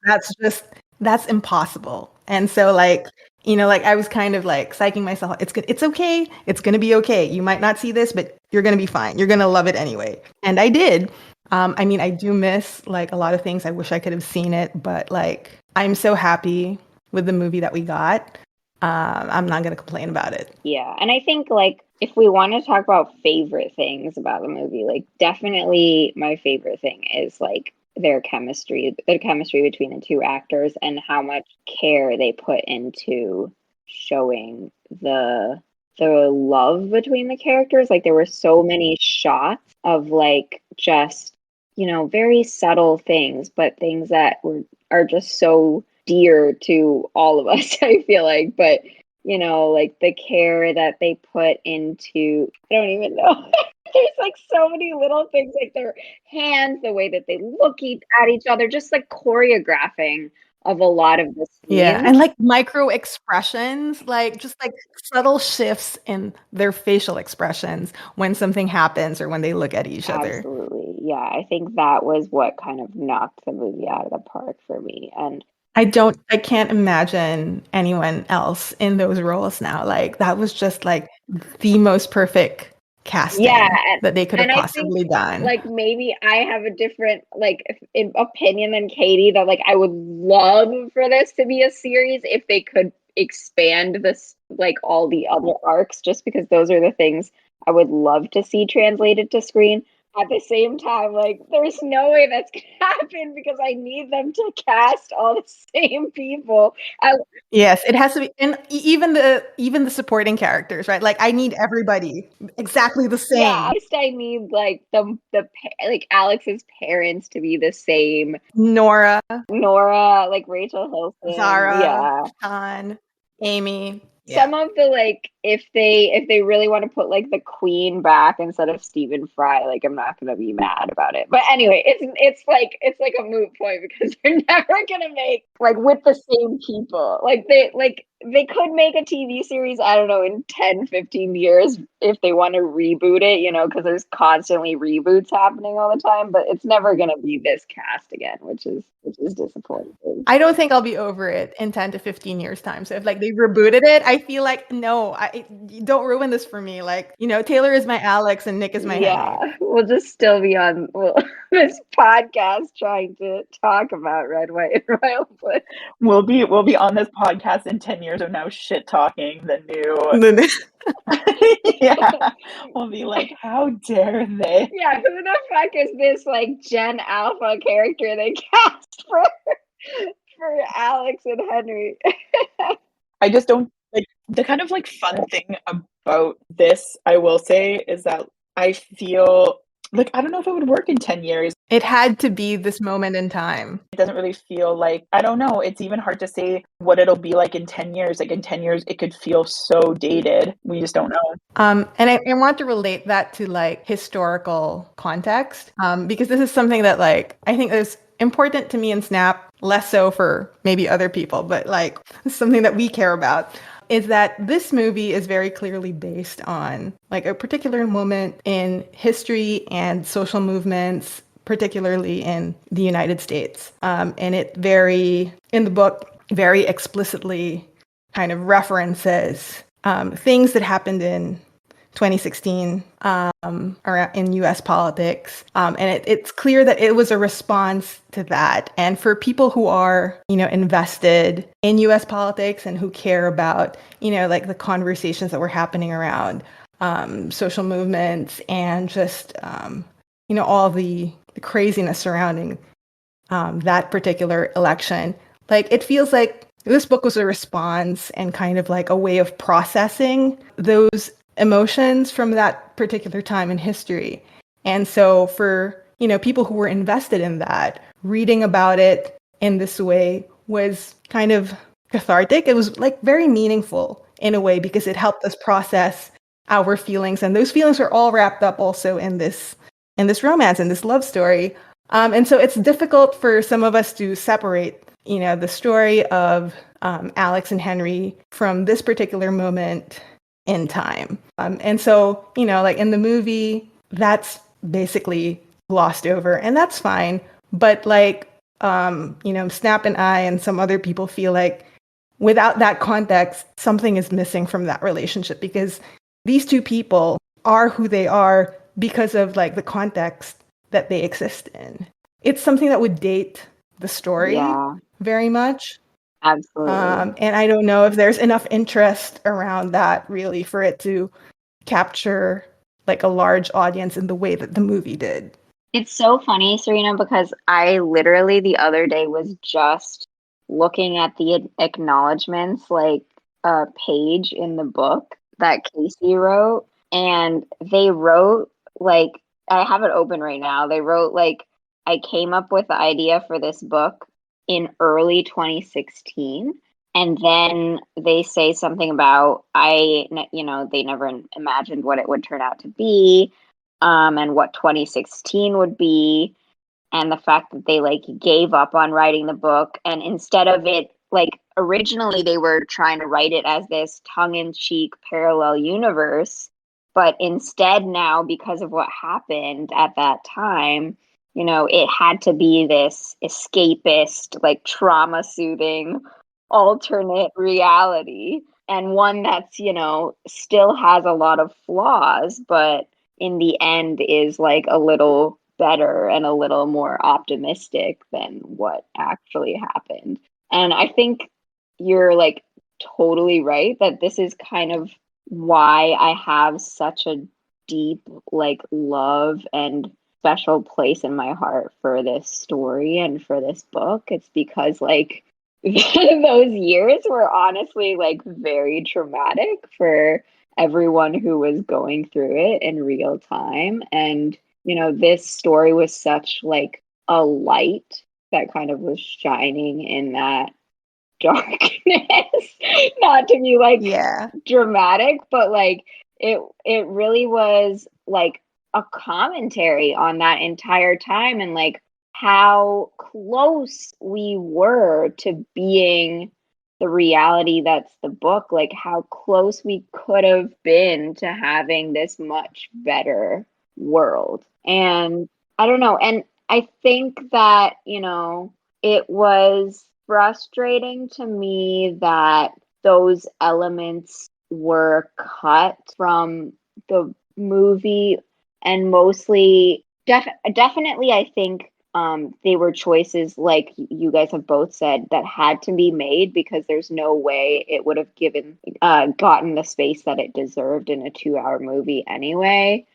that's impossible. And so, like, like I was kind of like psyching myself. It's good. It's okay. It's gonna be okay. You might not see this, but you're gonna be fine. You're gonna love it anyway. And I did. I mean, I do miss like a lot of things. I wish I could have seen it, but like, I'm so happy with the movie that we got. I'm not going to complain about it. Yeah. And I think, like, if we want to talk about favorite things about the movie, like, definitely my favorite thing is, like, the chemistry between the two actors and how much care they put into showing the love between the characters. Like, there were so many shots of, like, just, very subtle things, but things that are just so dear to all of us, I feel like. But like the care that they put into, I don't even know. There's like so many little things, like their hands, the way that they look at each other, just like choreographing of a lot of the scenes. Yeah, and like micro expressions, like just like subtle shifts in their facial expressions when something happens or when they look at each other. Absolutely. Yeah, I think that was what kind of knocked the movie out of the park for me. And I can't imagine anyone else in those roles now. Like that was just like the most perfect casting that they could have possibly done. Like maybe I have a different like opinion than Katie, that like I would love for this to be a series if they could expand this, like all the other arcs, just because those are the things I would love to see translated to screen. At the same time, like, there's no way that's gonna happen because I need them to cast all the same people. Yes, it has to be, and even the supporting characters, right? Like, I need everybody exactly the same. Yeah, at least I need like the like Alex's parents to be the same. Nora, like Rachel Hilson, Zara, yeah, Sean, Amy. Some of the like, if they really want to put like the Queen back instead of Stephen Fry, like I'm not gonna be mad about it. But anyway, it's like a moot point because they're never gonna make like with the same people. Like they could make a TV series, I don't know, in 10, 15 years if they want to reboot it, because there's constantly reboots happening all the time, but it's never going to be this cast again, which is disappointing. I don't think I'll be over it in 10 to 15 years time. So if like they rebooted it, I feel like, no, don't ruin this for me. Like, Taylor is my Alex and Nick is my Henry. We'll just still be on this podcast trying to talk about Red, White, and Royal Blood. We'll be on this podcast in 10 years of now shit talking the new yeah. We'll be like, how dare they? Yeah, who the fuck is this like Gen Alpha character they cast for Alex and Henry? I just don't like the kind of like fun thing about this, I will say, is that I feel like I don't know if it would work in 10 years. It had to be this moment in time. It doesn't really feel like, I don't know, it's even hard to say what it'll be like in 10 years. Like in 10 years, it could feel so dated. We just don't know. And I want to relate that to like historical context, because this is something that like I think is important to me in Snap, less so for maybe other people, but like something that we care about. Is that this movie is very clearly based on like a particular moment in history and social movements, particularly in the United States. And in the book, very explicitly kind of references things that happened in 2016 in U.S. politics, and it's clear that it was a response to that. And for people who are, invested in U.S. politics and who care about, like the conversations that were happening around social movements and just, all the craziness surrounding that particular election, like it feels like this book was a response and kind of like a way of processing those emotions from that particular time in history. And so for, people who were invested in that, reading about it in this way was kind of cathartic. It was like very meaningful in a way because it helped us process our feelings. And those feelings are all wrapped up also in this romance, in this love story. And so it's difficult for some of us to separate, the story of Alex and Henry from this particular moment in time. And so, like in the movie, that's basically glossed over, and that's fine. But like, Snap and I and some other people feel like without that context, something is missing from that relationship because these two people are who they are because of like the context that they exist in. It's something that would date the story very much. Absolutely. And I don't know if there's enough interest around that really for it to capture like a large audience in the way that the movie did. It's so funny, Serena, because I literally the other day was just looking at the acknowledgments, like a page in the book that Casey wrote, and they wrote like, I have it open right now. They wrote like, I came up with the idea for this book in early 2016. And then they say something about they never imagined what it would turn out to be, and what 2016 would be, and the fact that they like gave up on writing the book, and instead of it, like originally they were trying to write it as this tongue-in-cheek parallel universe, but instead now, because of what happened at that time, it had to be this escapist, like trauma-soothing alternate reality, and one that's, still has a lot of flaws, but in the end is like a little better and a little more optimistic than what actually happened. And I think you're like totally right that this is kind of why I have such a deep like love and special place in my heart for this story and for this book. It's because like those years were honestly like very traumatic for everyone who was going through it in real time. And, this story was such like a light that kind of was shining in that darkness. Not to be like dramatic, but like it really was like a commentary on that entire time and like how close we were to being the reality that's the book, like how close we could have been to having this much better world. And I don't know. And I think that, it was frustrating to me that those elements were cut from the movie, and mostly definitely I think they were choices, like you guys have both said, that had to be made because there's no way it would have gotten the space that it deserved in a 2-hour movie anyway.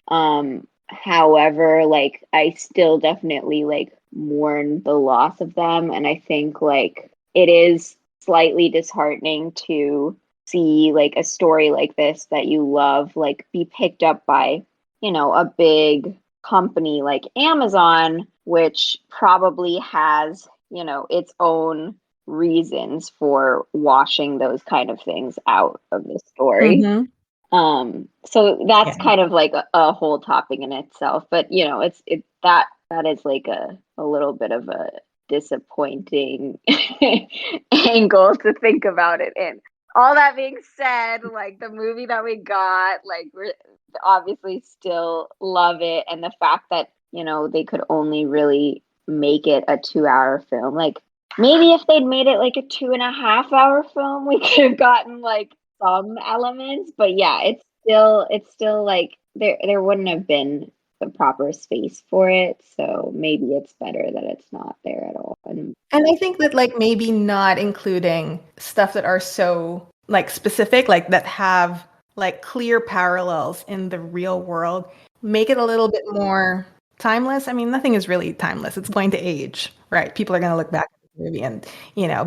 However, like I still definitely like mourn the loss of them, and I think like it is slightly disheartening to see like a story like this that you love like be picked up by, a big company like Amazon, which probably has, its own reasons for washing those kind of things out of the story. Mm-hmm. So that's kind of like a whole topic in itself, but that is like a little bit of a disappointing angle to think about it in. All that being said, like the movie that we got, like we're obviously still love it, and the fact that they could only really make it a 2-hour film, like maybe if they'd made it like a 2.5 hour film, we could have gotten like some elements. But yeah, it's still like there wouldn't have been the proper space for it. So maybe it's better that it's not there at all. And I think that like maybe not including stuff that are so like specific, like that have like clear parallels in the real world, make it a little bit more timeless. I mean, nothing is really timeless. It's going to age, right? People are going to look back at the movie and,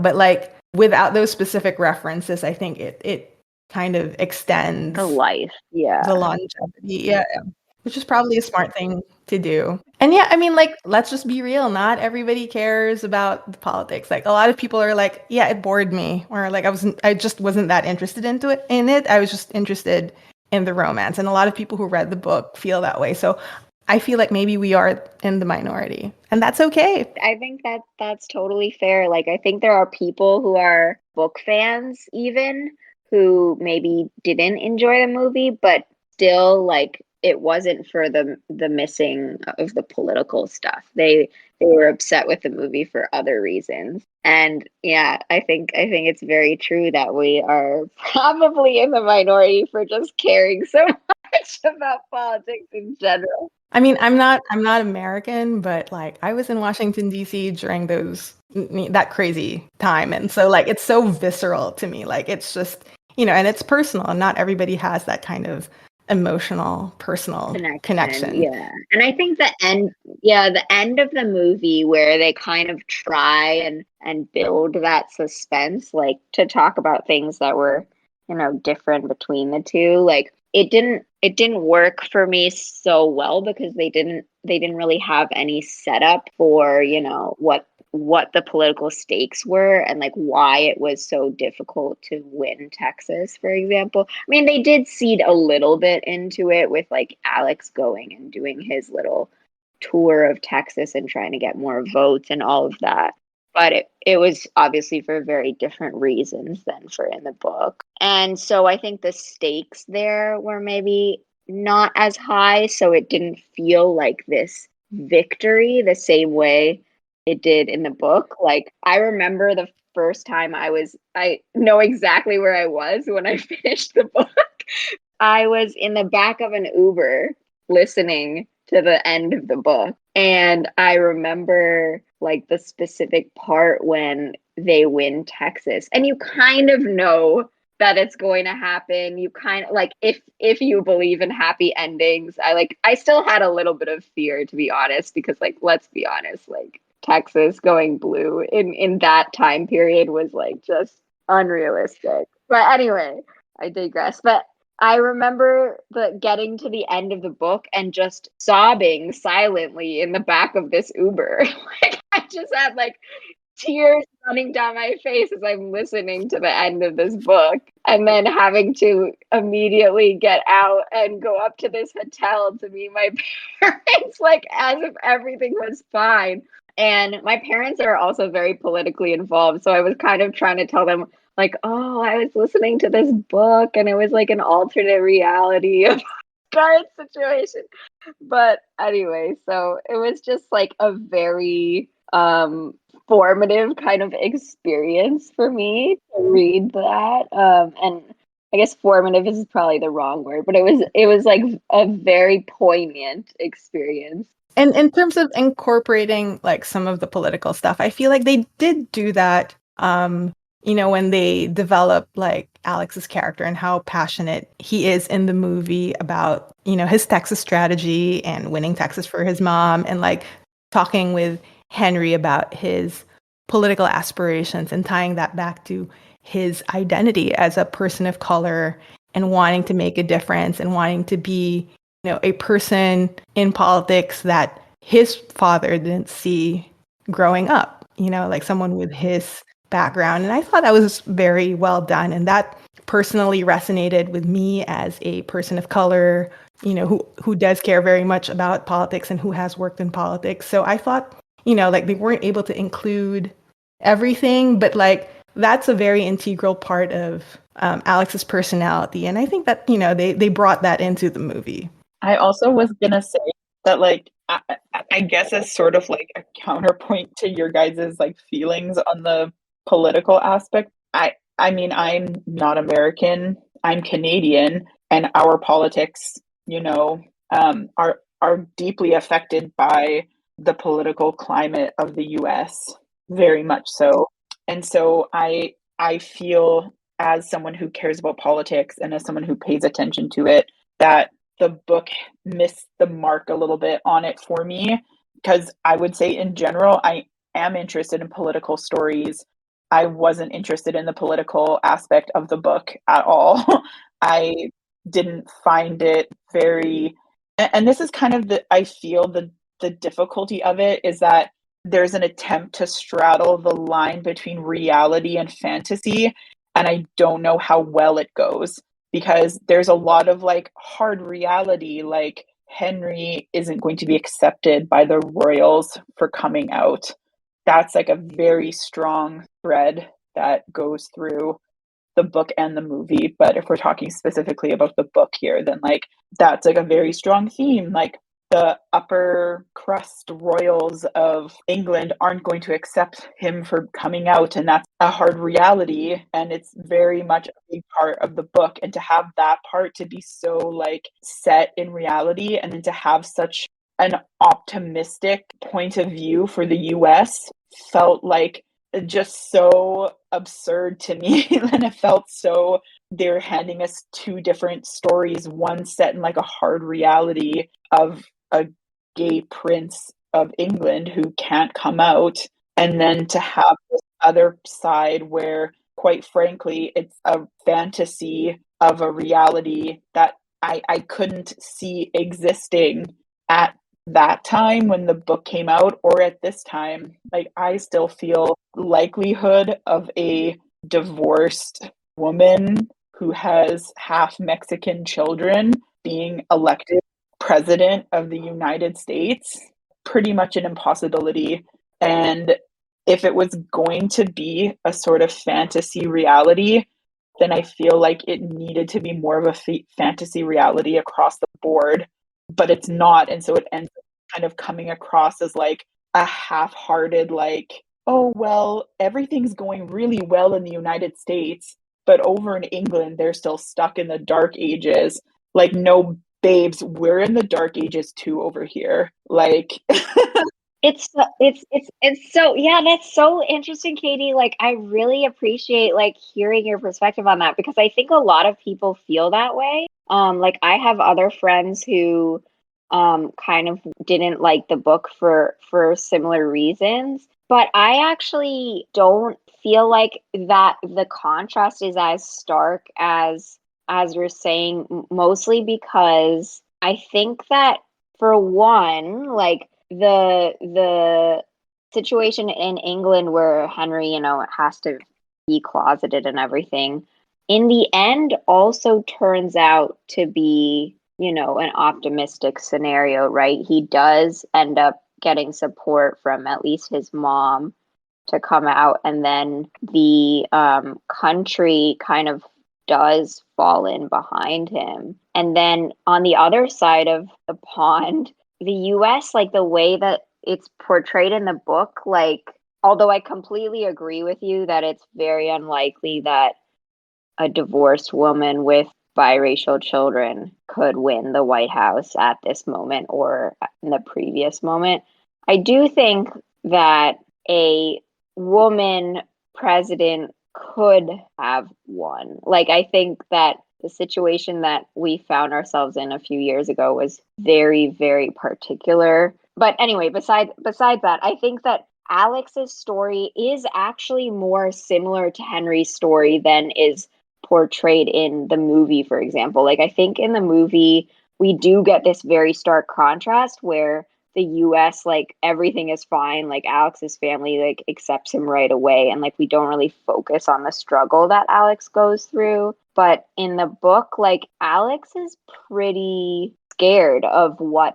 but like without those specific references, I think it kind of extends the life, yeah. the longevity. Yeah. Which is probably a smart thing to do. And yeah, I mean, like, let's just be real. Not everybody cares about the politics. Like, a lot of people are like, yeah, it bored me, or like, I just wasn't that interested in it. I was just interested in the romance. And a lot of people who read the book feel that way. So I feel like maybe we are in the minority, and that's okay. I think that that's totally fair. Like, I think there are people who are book fans, even who maybe didn't enjoy the movie, but still like it wasn't for the missing of the political stuff. They were upset with the movie for other reasons. And yeah, I think it's very true that we are probably in the minority for just caring so much about politics in general. I mean, I'm not American, but like I was in Washington D.C. during that crazy time, and so like it's so visceral to me. Like it's just, and it's personal, and not everybody has that kind of emotional, personal connection. Yeah. And I think the end of the movie where they kind of try and build that suspense, like to talk about things that were, different between the two, like it didn't work for me so well because they didn't really have any setup for, what the political stakes were and like why it was so difficult to win Texas, for example. I mean, they did seed a little bit into it with like Alex going and doing his little tour of Texas and trying to get more votes and all of that. But it was obviously for very different reasons than for in the book. And so I think the stakes there were maybe not as high, so it didn't feel like this victory the same way it did in the book. Like I remember the first time I know exactly where I was when I finished the book. I was in the back of an Uber listening to the end of the book. And I remember like the specific part when they win Texas. And you kind of know that it's going to happen. You kind of like if you believe in happy endings, I still had a little bit of fear, to be honest, because like let's be honest, like Texas going blue in that time period was like just unrealistic. But anyway, I digress. But I remember getting to the end of the book and just sobbing silently in the back of this Uber. Like I just had like tears running down my face as I'm listening to the end of this book, and then having to immediately get out and go up to this hotel to meet my parents, like as if everything was fine. And my parents are also very politically involved, so I was kind of trying to tell them, like, oh, I was listening to this book and it was like an alternate reality of current situation. But anyway, so it was just like a very formative kind of experience for me to read that. And I guess formative is probably the wrong word, but it was like a very poignant experience. And in terms of incorporating like some of the political stuff, I feel like they did do that, when they develop like Alex's character and how passionate he is in the movie about, his Texas strategy and winning Texas for his mom, and like talking with Henry about his political aspirations and tying that back to his identity as a person of color and wanting to make a difference and wanting to be, a person in politics that his father didn't see growing up, like someone with his background. And I thought that was very well done. And that personally resonated with me as a person of color, who does care very much about politics and who has worked in politics. So I thought, like they weren't able to include everything, but like that's a very integral part of Alex's personality. And I think that, they brought that into the movie. I also was gonna say that, like, I guess as sort of like a counterpoint to your guys' like feelings on the political aspect, I mean, I'm not American, I'm Canadian, and our politics, you know, are deeply affected by the political climate of the US, very much so. And so I feel as someone who cares about politics and as someone who pays attention to it, that the book missed the mark a little bit on it for me, because I would say in general I am interested in political stories. I wasn't interested in the political aspect of the book at all. I didn't find it very, and this is kind of I feel the difficulty of it is that there's an attempt to straddle the line between reality and fantasy, and I don't know how well it goes, because there's a lot of like hard reality, like Henry isn't going to be accepted by the royals for coming out. That's like a very strong thread that goes through the book and the movie. But if we're talking specifically about the book here, then like that's like a very strong theme. Like the upper crust royals of England aren't going to accept him for coming out, and that's a hard reality, and it's very much a big part of the book. And to have that part to be so like set in reality, and then to have such an optimistic point of view for the US felt like just so absurd to me. And it felt so they're handing us two different stories, one set in like a hard reality of a gay prince of England who can't come out, and then to have this other side where, quite frankly, it's a fantasy of a reality that I couldn't see existing at that time when the book came out, or at this time. Like, I still feel likelihood of a divorced woman who has half Mexican children being elected president of the United States pretty much an impossibility. And if it was going to be a sort of fantasy reality, then I feel like it needed to be more of a fantasy reality across the board, but it's not. And so it ends up kind of coming across as like a half-hearted, like, oh, well, everything's going really well in the United States, but over in England, they're still stuck in the dark ages. Like, no, babes, we're in the dark ages too over here. Like, It's so, yeah, that's so interesting, Katie. Like, I really appreciate like hearing your perspective on that, because I think a lot of people feel that way. Like I have other friends who kind of didn't like the book for similar reasons, but I actually don't feel like that the contrast is as stark as you're saying, mostly because I think that, for one, like the situation in England where Henry, has to be closeted and everything, in the end also turns out to be, an optimistic scenario, right? He does end up getting support from at least his mom to come out, and then the country kind of does fall in behind him. And then on the other side of the pond, the US, like the way that it's portrayed in the book, like, although I completely agree with you that it's very unlikely that a divorced woman with biracial children could win the White House at this moment or in the previous moment, I do think that a woman president could have won. Like, I think that the situation that we found ourselves in a few years ago was very, very particular. But anyway, besides that, I think that Alex's story is actually more similar to Henry's story than is portrayed in the movie, for example. Like, I think in the movie, we do get this very stark contrast where the US, like, everything is fine, like Alex's family like accepts him right away, and like we don't really focus on the struggle that Alex goes through. But in the book, like, Alex is pretty scared of what,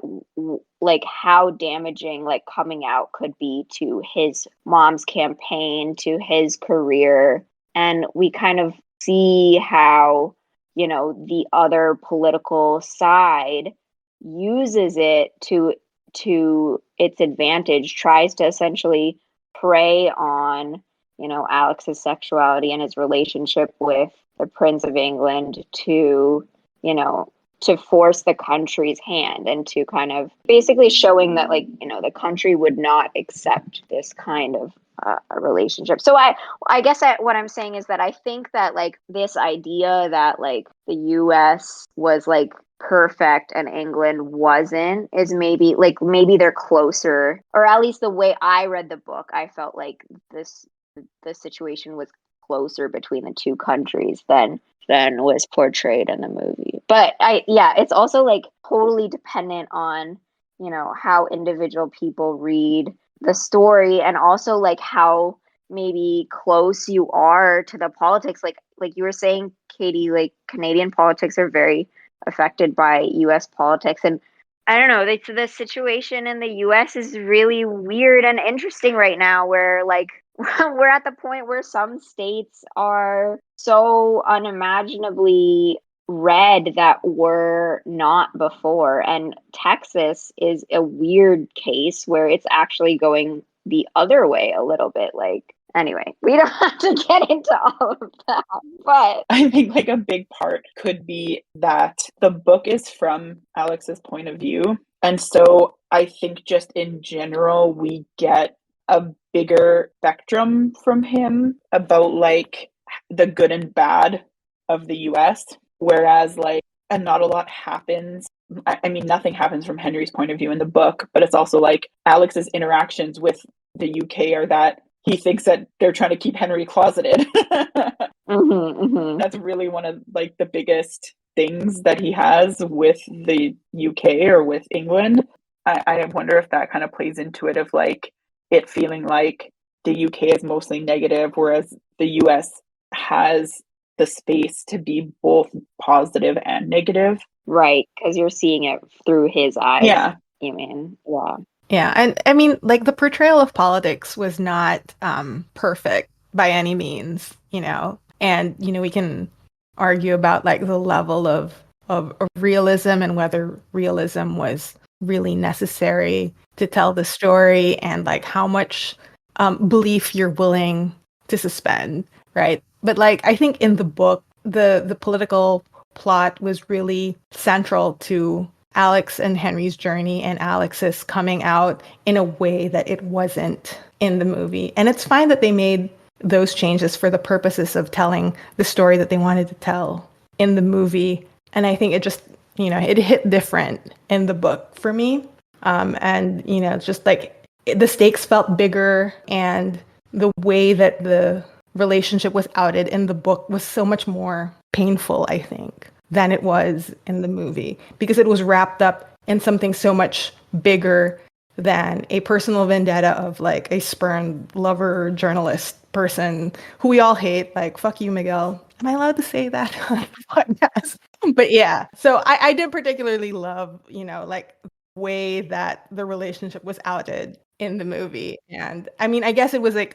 like, how damaging like coming out could be to his mom's campaign, to his career. And we kind of see how, the other political side uses it to to its advantage, tries to essentially prey on, Alex's sexuality and his relationship with the Prince of England to, to force the country's hand, and to kind of basically showing that, like, the country would not accept this kind of a relationship. So I guess what I'm saying is that I think that, like, this idea that, like, the US was, like, perfect and England wasn't is maybe they're closer, or at least the way I read the book, I felt like the situation was closer between the two countries than was portrayed in the movie. But it's also, like, totally dependent on, how individual people read the story, and also, like, how maybe close you are to the politics. Like you were saying, Katie, like, Canadian politics are very affected by US politics, and I don't know, the situation in the US is really weird and interesting right now, where, like, we're at the point where some states are so unimaginably red that were not before. And Texas is a weird case where it's actually going the other way a little bit. Like, anyway, we don't have to get into all of that, but I think, like, a big part could be that the book is from Alex's point of view. And so I think just in general, we get a bigger spectrum from him about, like, the good and bad of the US. Whereas, like, and not a lot happens. I mean, nothing happens from Henry's point of view in the book, but it's also like Alex's interactions with the UK are that he thinks that they're trying to keep Henry closeted. That's really one of, like, the biggest things that he has with the UK or with England. I wonder if that kind of plays into it, of, like, it feeling like the UK is mostly negative, whereas the US has the space to be both positive and negative. right, because you're seeing it through his eyes. Yeah. You mean, yeah. Yeah, and I mean, like, the portrayal of politics was not perfect by any means, and we can argue about, like, the level of realism and whether realism was really necessary to tell the story, and, like, how much belief you're willing to suspend, right? But, like, I think in the book, the political plot was really central to Alex and Henry's journey, and Alex's coming out in a way that it wasn't in the movie. And it's fine that they made those changes for the purposes of telling the story that they wanted to tell in the movie. And I think it just, it hit different in the book for me. And, just like the stakes felt bigger, and the way that the relationship was outed in the book was so much more painful, I think, than it was in the movie, because it was wrapped up in something so much bigger than a personal vendetta of, like, a spurned lover journalist person who we all hate. Like, fuck you, Miguel. Am I allowed to say that on the podcast? But yeah, so I did particularly love, like, the way that the relationship was outed in the movie. And I mean, I guess it was like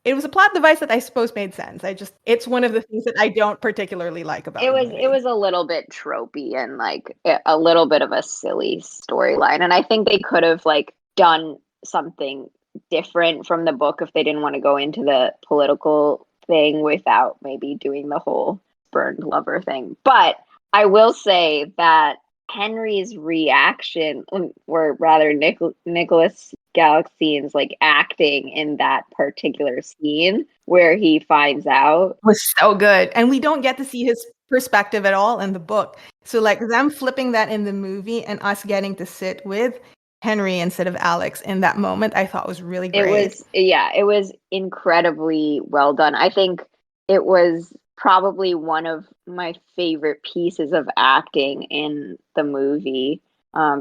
it was a plot device that I suppose made sense. It's one of the things that I don't particularly like about It the was movie. it was a little bit tropey and, like, a little bit of a silly storyline, and I think they could have, like, done something different from the book if they didn't want to go into the political thing without maybe doing the whole burned lover thing. But I will say that Henry's reaction, or rather Nicholas Galaxine's, like, acting in that particular scene where he finds out Was so good. And we don't get to see his perspective at all in the book. So, like, them flipping that in the movie and us getting to sit with Henry instead of Alex in that moment, I thought was really great. it was incredibly well done. I think it was probably one of my favorite pieces of acting in the movie.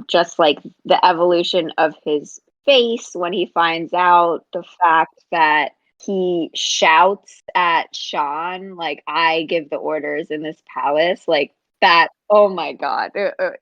Just, like, the evolution of his face when he finds out, the fact that he shouts at Sean, like, I give the orders in this palace, like, that. Oh my god,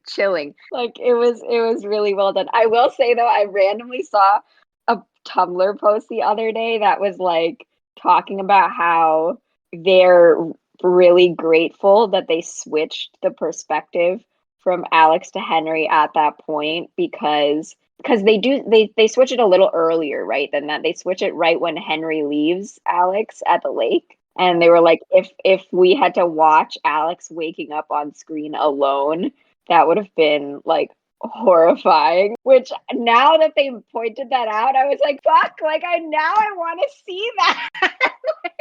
chilling. Like, it was really well done. I will say, though, I randomly saw a Tumblr post the other day that was, like, talking about how they're really grateful that they switched the perspective from Alex to Henry at that point, because because they switch it a little earlier, right? Than that, they switch it right when Henry leaves Alex at the lake. And they were like, if we had to watch Alex waking up on screen alone, that would have been like horrifying. Which now that they pointed that out, I was like, fuck, like I want to see that.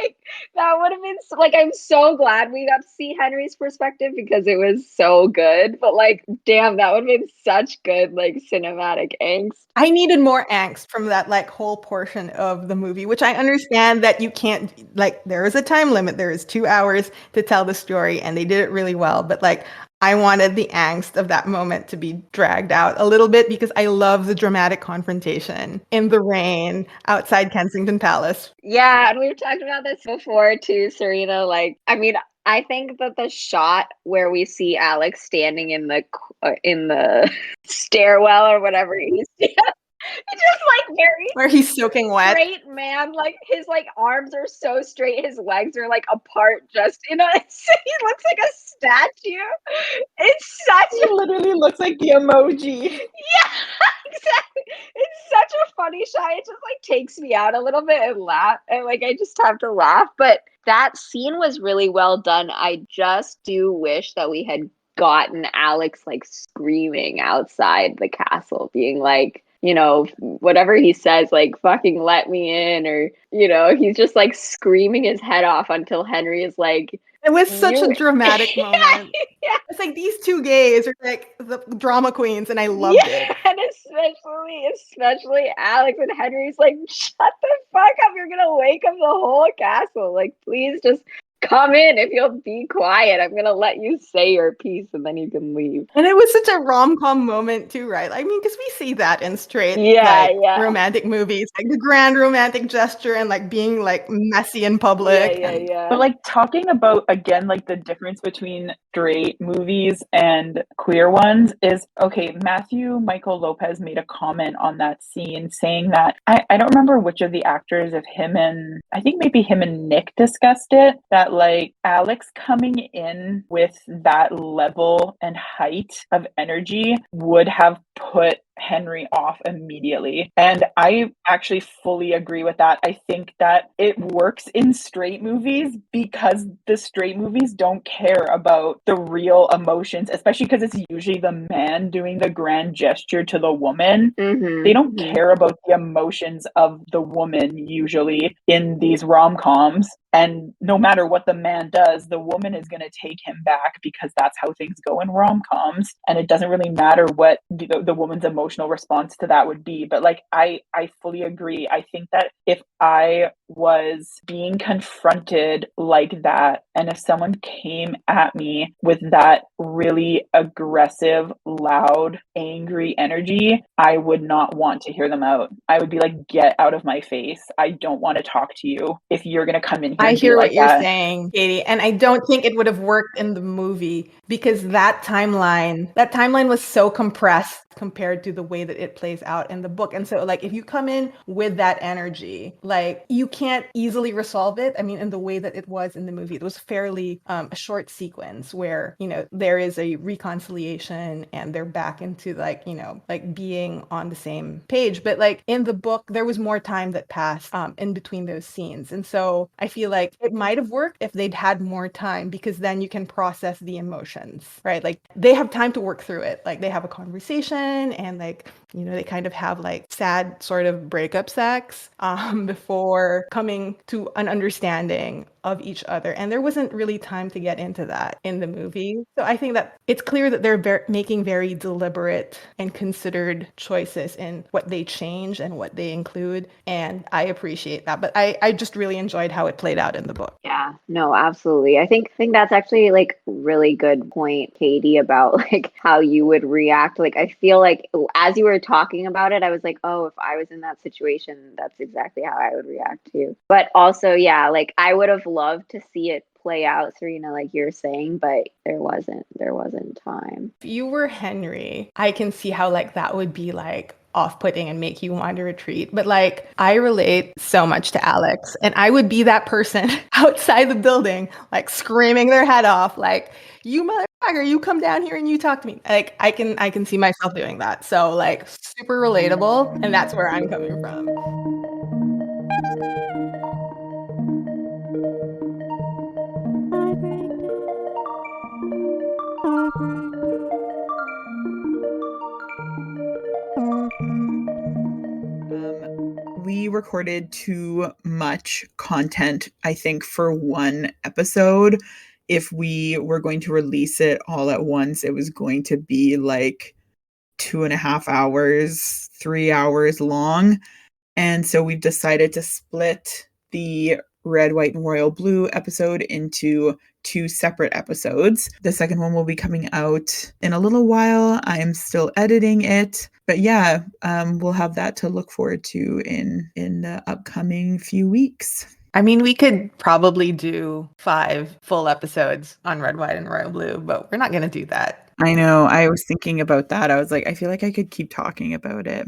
Like, that would have been like, I'm so glad we got to see Henry's perspective because it was so good. But like, damn, that would have been such good like cinematic angst. I needed more angst from that like whole portion of the movie, which I understand that you can't, like, there is a time limit. There is 2 hours to tell the story, and they did it really well. But like, I wanted the angst of that moment to be dragged out a little bit because I love the dramatic confrontation in the rain outside Kensington Palace. Yeah, and we've talked about this before too, Serena. Like, I mean, I think that the shot where we see Alex standing in the stairwell or whatever he's it's just like very Where he's soaking wet. straight man, like his like arms are so straight, his legs are like apart, just he looks like a statue. It's such He literally looks like the emoji. yeah, exactly. It's such a funny shot. It just like takes me out a little bit and laugh, and like I just have to laugh. But that scene was really well done. I just do wish that we had gotten Alex like screaming outside the castle, being like, whatever he says, like, fucking let me in, or, he's just like screaming his head off until Henry is like, it was such a dramatic moment. Yeah. It's like these two gays are like the drama queens, and I loved it. And especially Alex, and Henry's like, shut the fuck up, you're gonna wake up the whole castle. Like, please just come in. If you'll be quiet, I'm gonna let you say your piece and then you can leave. And it was such a rom-com moment too, right? I mean, because we see that in straight romantic movies, like the grand romantic gesture and like being like messy in public. Yeah. But like talking about again, like the difference between straight movies and queer ones is, okay, Matthew Michael Lopez made a comment on that scene saying that I don't remember which of the actors, if him and I think maybe him and Nick discussed it, that like Alex coming in with that level and height of energy would have put Henry off immediately. And I actually fully agree with that. I think that it works in straight movies because the straight movies don't care about the real emotions, especially because it's usually the man doing the grand gesture to the woman. Mm-hmm. They don't care about the emotions of the woman usually in these rom-coms. And no matter what the man does, the woman is going to take him back because that's how things go in rom-coms. And it doesn't really matter what the woman's emotional response to that would be. But like, I fully agree. I think that if I was being confronted like that, and if someone came at me with that really aggressive, loud, angry energy, I would not want to hear them out. I would be like, get out of my face. I don't want to talk to you if you're going to come in here. I and hear be what like you're that. saying, Katie, and I don't think it would have worked in the movie because that timeline was so compressed compared to the way that it plays out in the book. And so like if you come in with that energy, like you can't easily resolve it. I mean, in the way that it was in the movie, it was fairly a short sequence where, there is a reconciliation and they're back into like, like being on the same page. But like in the book, there was more time that passed in between those scenes. And so I feel like it might have worked if they'd had more time, because then you can process the emotions, right? Like they have time to work through it. Like they have a conversation and like, they kind of have like sad sort of breakup sex before coming to an understanding of each other. And there wasn't really time to get into that in the movie. So I think that it's clear that they're making very deliberate and considered choices in what they change and what they include. And I appreciate that. But I just really enjoyed how it played out in the book. Yeah, no, absolutely. I think that's actually like really good point, Katie, about like how you would react. Like I feel like as you were talking about it, I was like, oh, if I was in that situation, that's exactly how I would react too. But also, yeah, like I would have loved to see it play out, Serena, like you're saying, but there wasn't time. If you were Henry, I can see how like that would be like off-putting and make you want to retreat. But like, I relate so much to Alex, and I would be that person outside the building, like screaming their head off, like, you mother Tiger, you come down here and you talk to me. Like I can see myself doing that. So like super relatable, and that's where I'm coming from. We recorded too much content, I think, for one episode. If we were going to release it all at once, it was going to be like 2.5 hours, 3 hours long. And so we've decided to split the Red, White, and Royal Blue episode into 2 separate episodes. The second one will be coming out in a little while. I am still editing it. But yeah, we'll have that to look forward to in the upcoming few weeks. I mean, we could probably do 5 full episodes on Red, White, and Royal Blue, but we're not going to do that. I know. I was thinking about that. I was like, I feel like I could keep talking about it.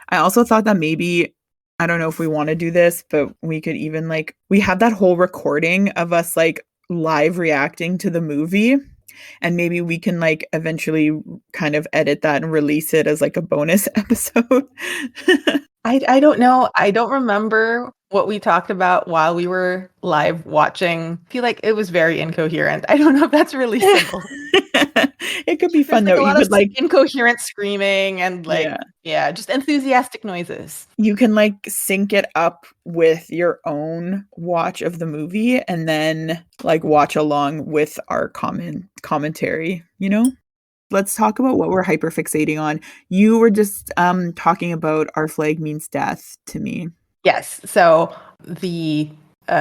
I also thought that maybe, I don't know if we want to do this, but we could even like, we have that whole recording of us like live reacting to the movie. And maybe we can like eventually kind of edit that and release it as like a bonus episode. I don't know. I don't remember what we talked about while we were live watching. I feel like it was very incoherent. I don't know if that's releasable. It could be fun There's though. like a lot You of could like incoherent screaming and like yeah, just enthusiastic noises. You can like sync it up with your own watch of the movie and then like watch along with our commentary, you know? Let's talk about what we're hyperfixating on. You were just talking about Our Flag Means Death to me. Yes. So the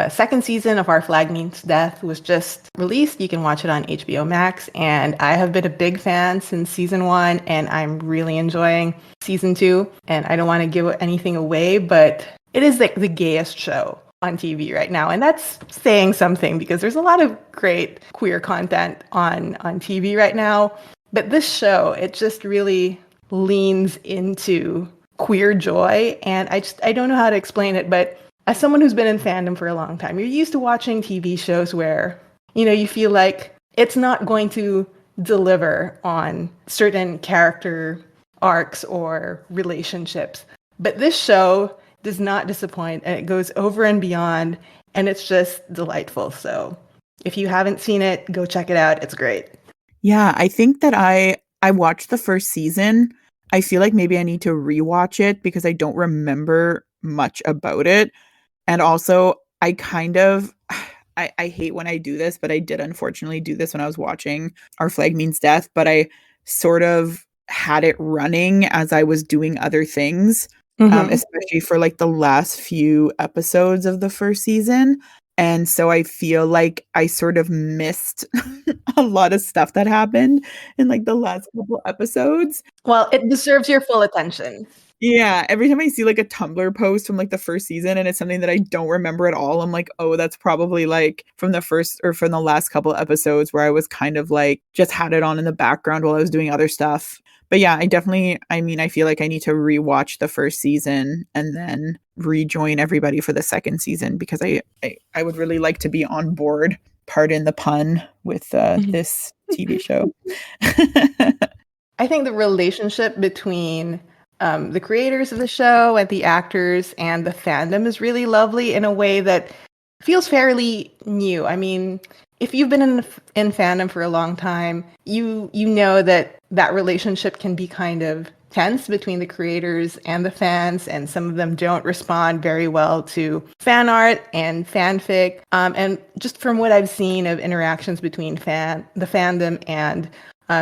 second season of Our Flag Means Death was just released. You can watch it on HBO Max. And I have been a big fan since season 1, and I'm really enjoying season 2. And I don't want to give anything away, but it is like the gayest show on TV right now. And that's saying something because there's a lot of great queer content on TV right now. But this show, it just really leans into queer joy. And I don't know how to explain it, but as someone who's been in fandom for a long time, you're used to watching TV shows where, you know, you feel like it's not going to deliver on certain character arcs or relationships. But this show does not disappoint, and it goes over and beyond, and it's just delightful. So if you haven't seen it, go check it out. It's great. Yeah, I think that I watched the first season. I feel like maybe I need to rewatch it because I don't remember much about it. And also, I kind of I hate when I do this, but I did unfortunately do this when I was watching Our Flag Means Death, but I sort of had it running as I was doing other things, especially for like the last few episodes of the first season. And so I feel like I sort of missed a lot of stuff that happened in like the last couple episodes. Well, it deserves your full attention. Yeah, every time I see like a Tumblr post from like the first season and it's something that I don't remember at all, I'm like, oh, that's probably like from the first or from the last couple episodes where I was kind of like just had it on in the background while I was doing other stuff. But yeah, I feel like I need to rewatch the first season and then rejoin everybody for the second season because I would really like to be on board, pardon the pun, with this TV show. I think the relationship between the creators of the show and the actors and the fandom is really lovely in a way that feels fairly new. I mean, if you've been in fandom for a long time, you know that relationship can be kind of tense between the creators and the fans, and some of them don't respond very well to fan art and fanfic. And just from what I've seen of interactions between the fandom and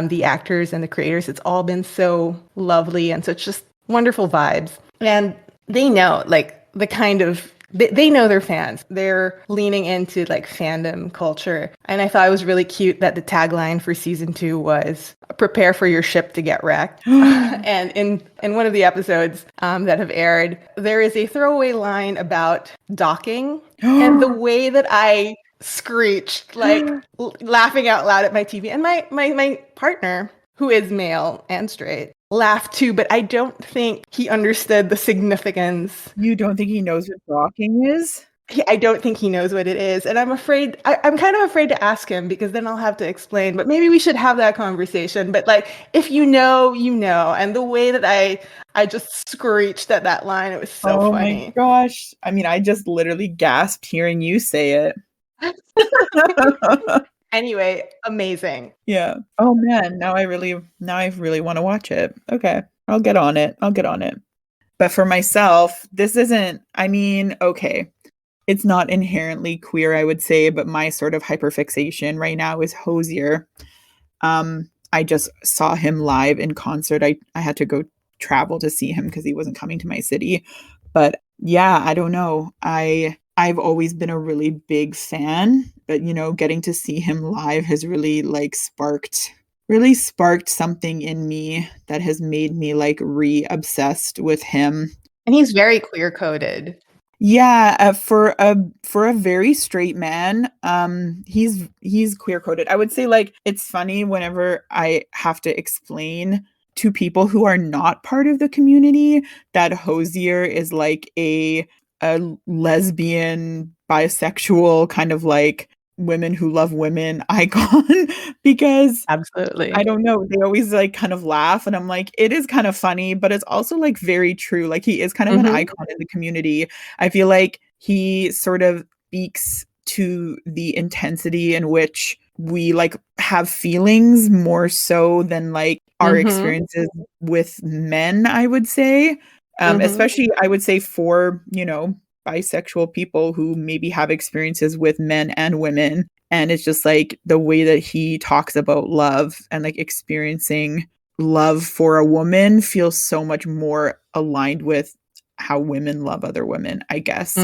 the actors and the creators, it's all been so lovely, and so it's just wonderful vibes. And they know, like, the kind of they know their fans. They're leaning into like fandom culture. And I thought it was really cute that the tagline for season 2 was prepare for your ship to get wrecked. And in one of the episodes that have aired, there is a throwaway line about docking. And the way that I screeched, like laughing out loud at my TV. And my partner, who is male and straight, laughed too, but I don't think he understood the significance. You don't think he knows what docking is? I don't think he knows what it is. And I'm afraid, I'm kind of afraid to ask him because then I'll have to explain. But maybe we should have that conversation. But like, if you know, you know. And the way that I just screeched at that line, it was so Oh my funny. gosh. I mean, I just literally gasped hearing you say it. Anyway, amazing. Yeah. Oh man, now I really want to watch it. Okay. I'll get on it. But for myself, this isn't, I mean, okay. It's not inherently queer, I would say, but my sort of hyperfixation right now is Hosier. I just saw him live in concert. I had to go travel to see him because he wasn't coming to my city. But yeah, I don't know. I've always been a really big fan, but getting to see him live has really sparked something in me that has made me like re-obsessed with him. And he's very queer coded. Yeah, for a very straight man, he's queer coded. I would say like it's funny whenever I have to explain to people who are not part of the community that Hosier is like a lesbian, bisexual kind of like women who love women icon because Absolutely. I don't know. They always like kind of laugh, and I'm like, it is kind of funny, but it's also like very true. Like he is kind of an icon in the community. I feel like he sort of speaks to the intensity in which we like have feelings more so than like our experiences with men, I would say. Especially I would say for, bisexual people who maybe have experiences with men and women. And it's just like the way that he talks about love and like experiencing love for a woman feels so much more aligned with how women love other women, I guess.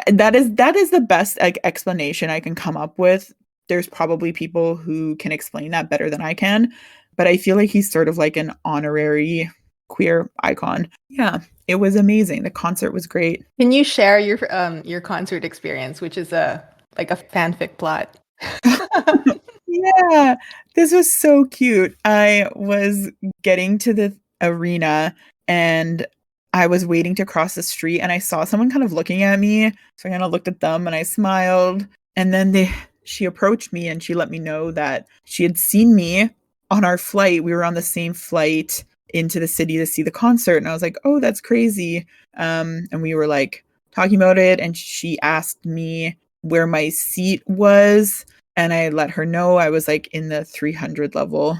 That is the best like explanation I can come up with. There's probably people who can explain that better than I can, but I feel like he's sort of like an honorary queer icon. Yeah, it was amazing. The concert was great. Can you share your concert experience, which is like a fanfic plot? Yeah, this was so cute. I was getting to the arena and I was waiting to cross the street and I saw someone kind of looking at me. So I kind of looked at them and I smiled. And then she approached me and she let me know that she had seen me on our flight. We were on the same flight into the city to see the concert. And I was like, oh, that's crazy. And we were like talking about it. And she asked me where my seat was. And I let her know I was like in the 300 level.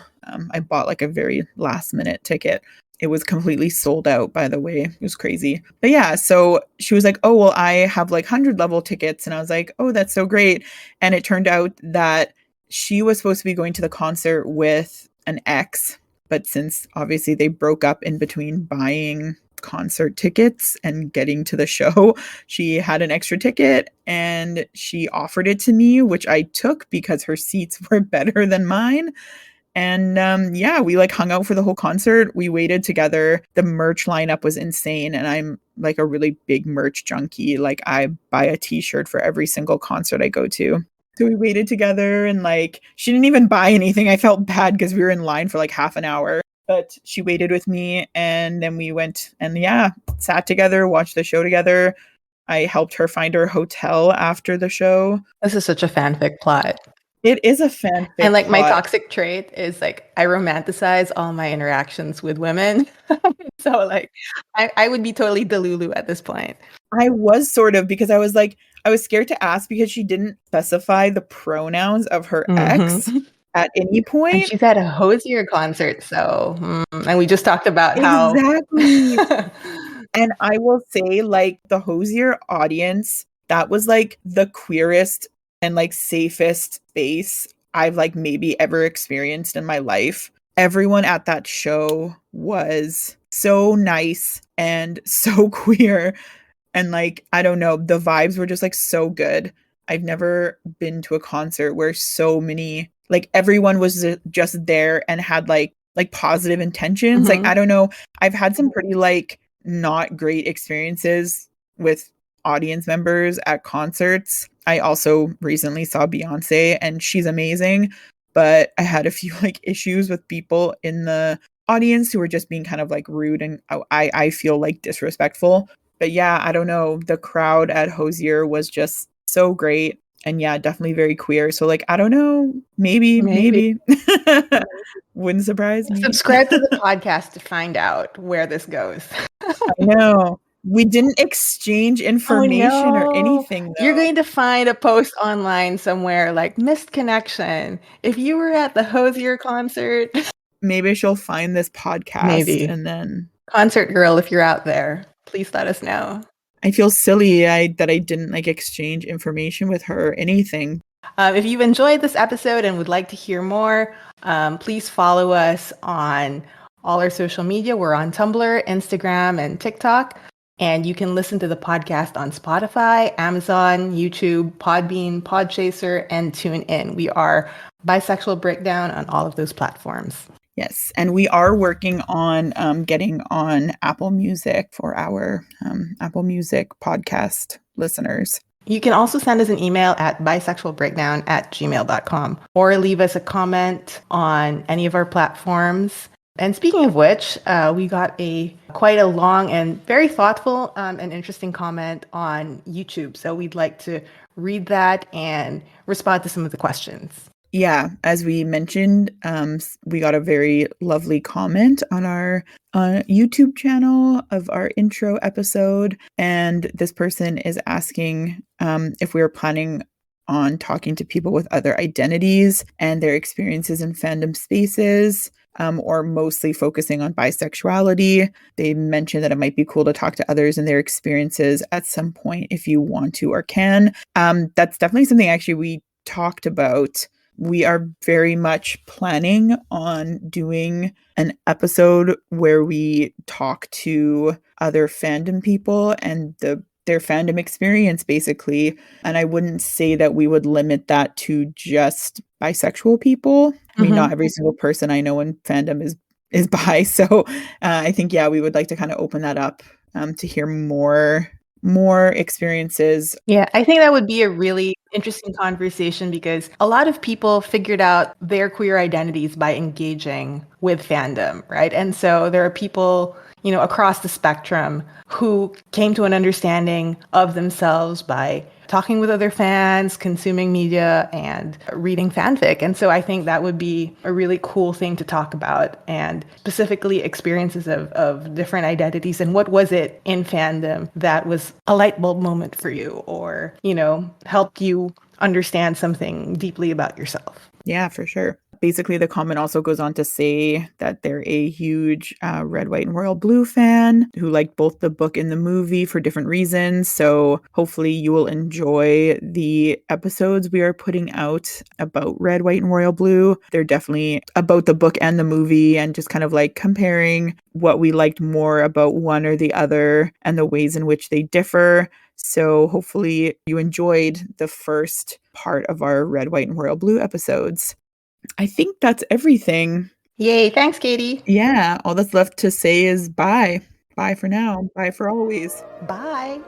I bought like a very last minute ticket. It was completely sold out, by the way. It was crazy. But yeah, so she was like, oh, well, I have like 100 level tickets. And I was like, oh, that's so great. And it turned out that she was supposed to be going to the concert with an ex. But since obviously they broke up in between buying concert tickets and getting to the show, she had an extra ticket and she offered it to me, which I took because her seats were better than mine. And yeah, we like hung out for the whole concert. We waited together. The merch lineup was insane. And I'm like a really big merch junkie. Like I buy a t-shirt for every single concert I go to. So we waited together and like she didn't even buy anything. I felt bad because we were in line for like half an hour. But she waited with me and then we went and yeah, sat together, watched the show together. I helped her find her hotel after the show. This is such a fanfic plot. It is a fanfic And like my plot. toxic trait is like I romanticize all my interactions with women. So like I would be totally Delulu at this point. I was sort of because I was scared to ask because she didn't specify the pronouns of her ex at any And point. she's at a Hosier concert, so and we just talked about Exactly. how And I will say, like, the Hosier audience, that was like the queerest and like safest space I've like maybe ever experienced in my life. Everyone at that show was so nice and so queer. And like, I don't know, the vibes were just like so good. I've never been to a concert where so many, like everyone was just there and had like positive intentions. Like, I don't know. I've had some pretty like not great experiences with audience members at concerts. I also recently saw Beyonce and she's amazing, but I had a few like issues with people in the audience who were just being kind of like rude and I feel like disrespectful. But yeah, I don't know. The crowd at Hosier was just so great. And yeah, definitely very queer. So like, I don't know, maybe. Wouldn't surprise me. Subscribe to the podcast to find out where this goes. I know. We didn't exchange information or anything You're though. going to find a post online somewhere like missed connection. If you were at the Hosier concert, Maybe she'll find this podcast maybe. and then Concert girl, if you're out there, please let us know. I feel silly that I didn't like exchange information with her or anything. If you've enjoyed this episode and would like to hear more, please follow us on all our social media. We're on Tumblr, Instagram, and TikTok. And you can listen to the podcast on Spotify, Amazon, YouTube, Podbean, Podchaser, and TuneIn. We are Bisexual Breakdown on all of those platforms. Yes, and we are working on getting on Apple Music for our Apple Music podcast listeners. You can also send us an email at bisexualbreakdown@gmail.com or leave us a comment on any of our platforms. And speaking of which, we got quite a long and very thoughtful and interesting comment on YouTube. So we'd like to read that and respond to some of the questions. Yeah, as we mentioned, we got a very lovely comment on our YouTube channel of our intro episode. And this person is asking if we are planning on talking to people with other identities and their experiences in fandom spaces, or mostly focusing on bisexuality. They mentioned that it might be cool to talk to others and their experiences at some point if you want to or can. That's definitely something actually we talked about. We are very much planning on doing an episode where we talk to other fandom people and their fandom experience, basically. And I wouldn't say that we would limit that to just bisexual people. I mean, not every single person I know in fandom is bi. So I think, yeah, we would like to kind of open that up to hear more experiences. Yeah, I think that would be a really interesting conversation because a lot of people figured out their queer identities by engaging with fandom, right? And so there are people, across the spectrum who came to an understanding of themselves by talking with other fans, consuming media, and reading fanfic. And so I think that would be a really cool thing to talk about, and specifically experiences of different identities and what was it in fandom that was a light bulb moment for you or, helped you understand something deeply about yourself. Yeah, for sure. Basically, the comment also goes on to say that they're a huge Red, White, and Royal Blue fan who liked both the book and the movie for different reasons. So hopefully you will enjoy the episodes we are putting out about Red, White, and Royal Blue. They're definitely about the book and the movie and just kind of like comparing what we liked more about one or the other and the ways in which they differ. So hopefully you enjoyed the first part of our Red, White, and Royal Blue episodes. I think that's everything. Yay. Thanks, Katie. Yeah. All that's left to say is bye. Bye for now. Bye for always. Bye.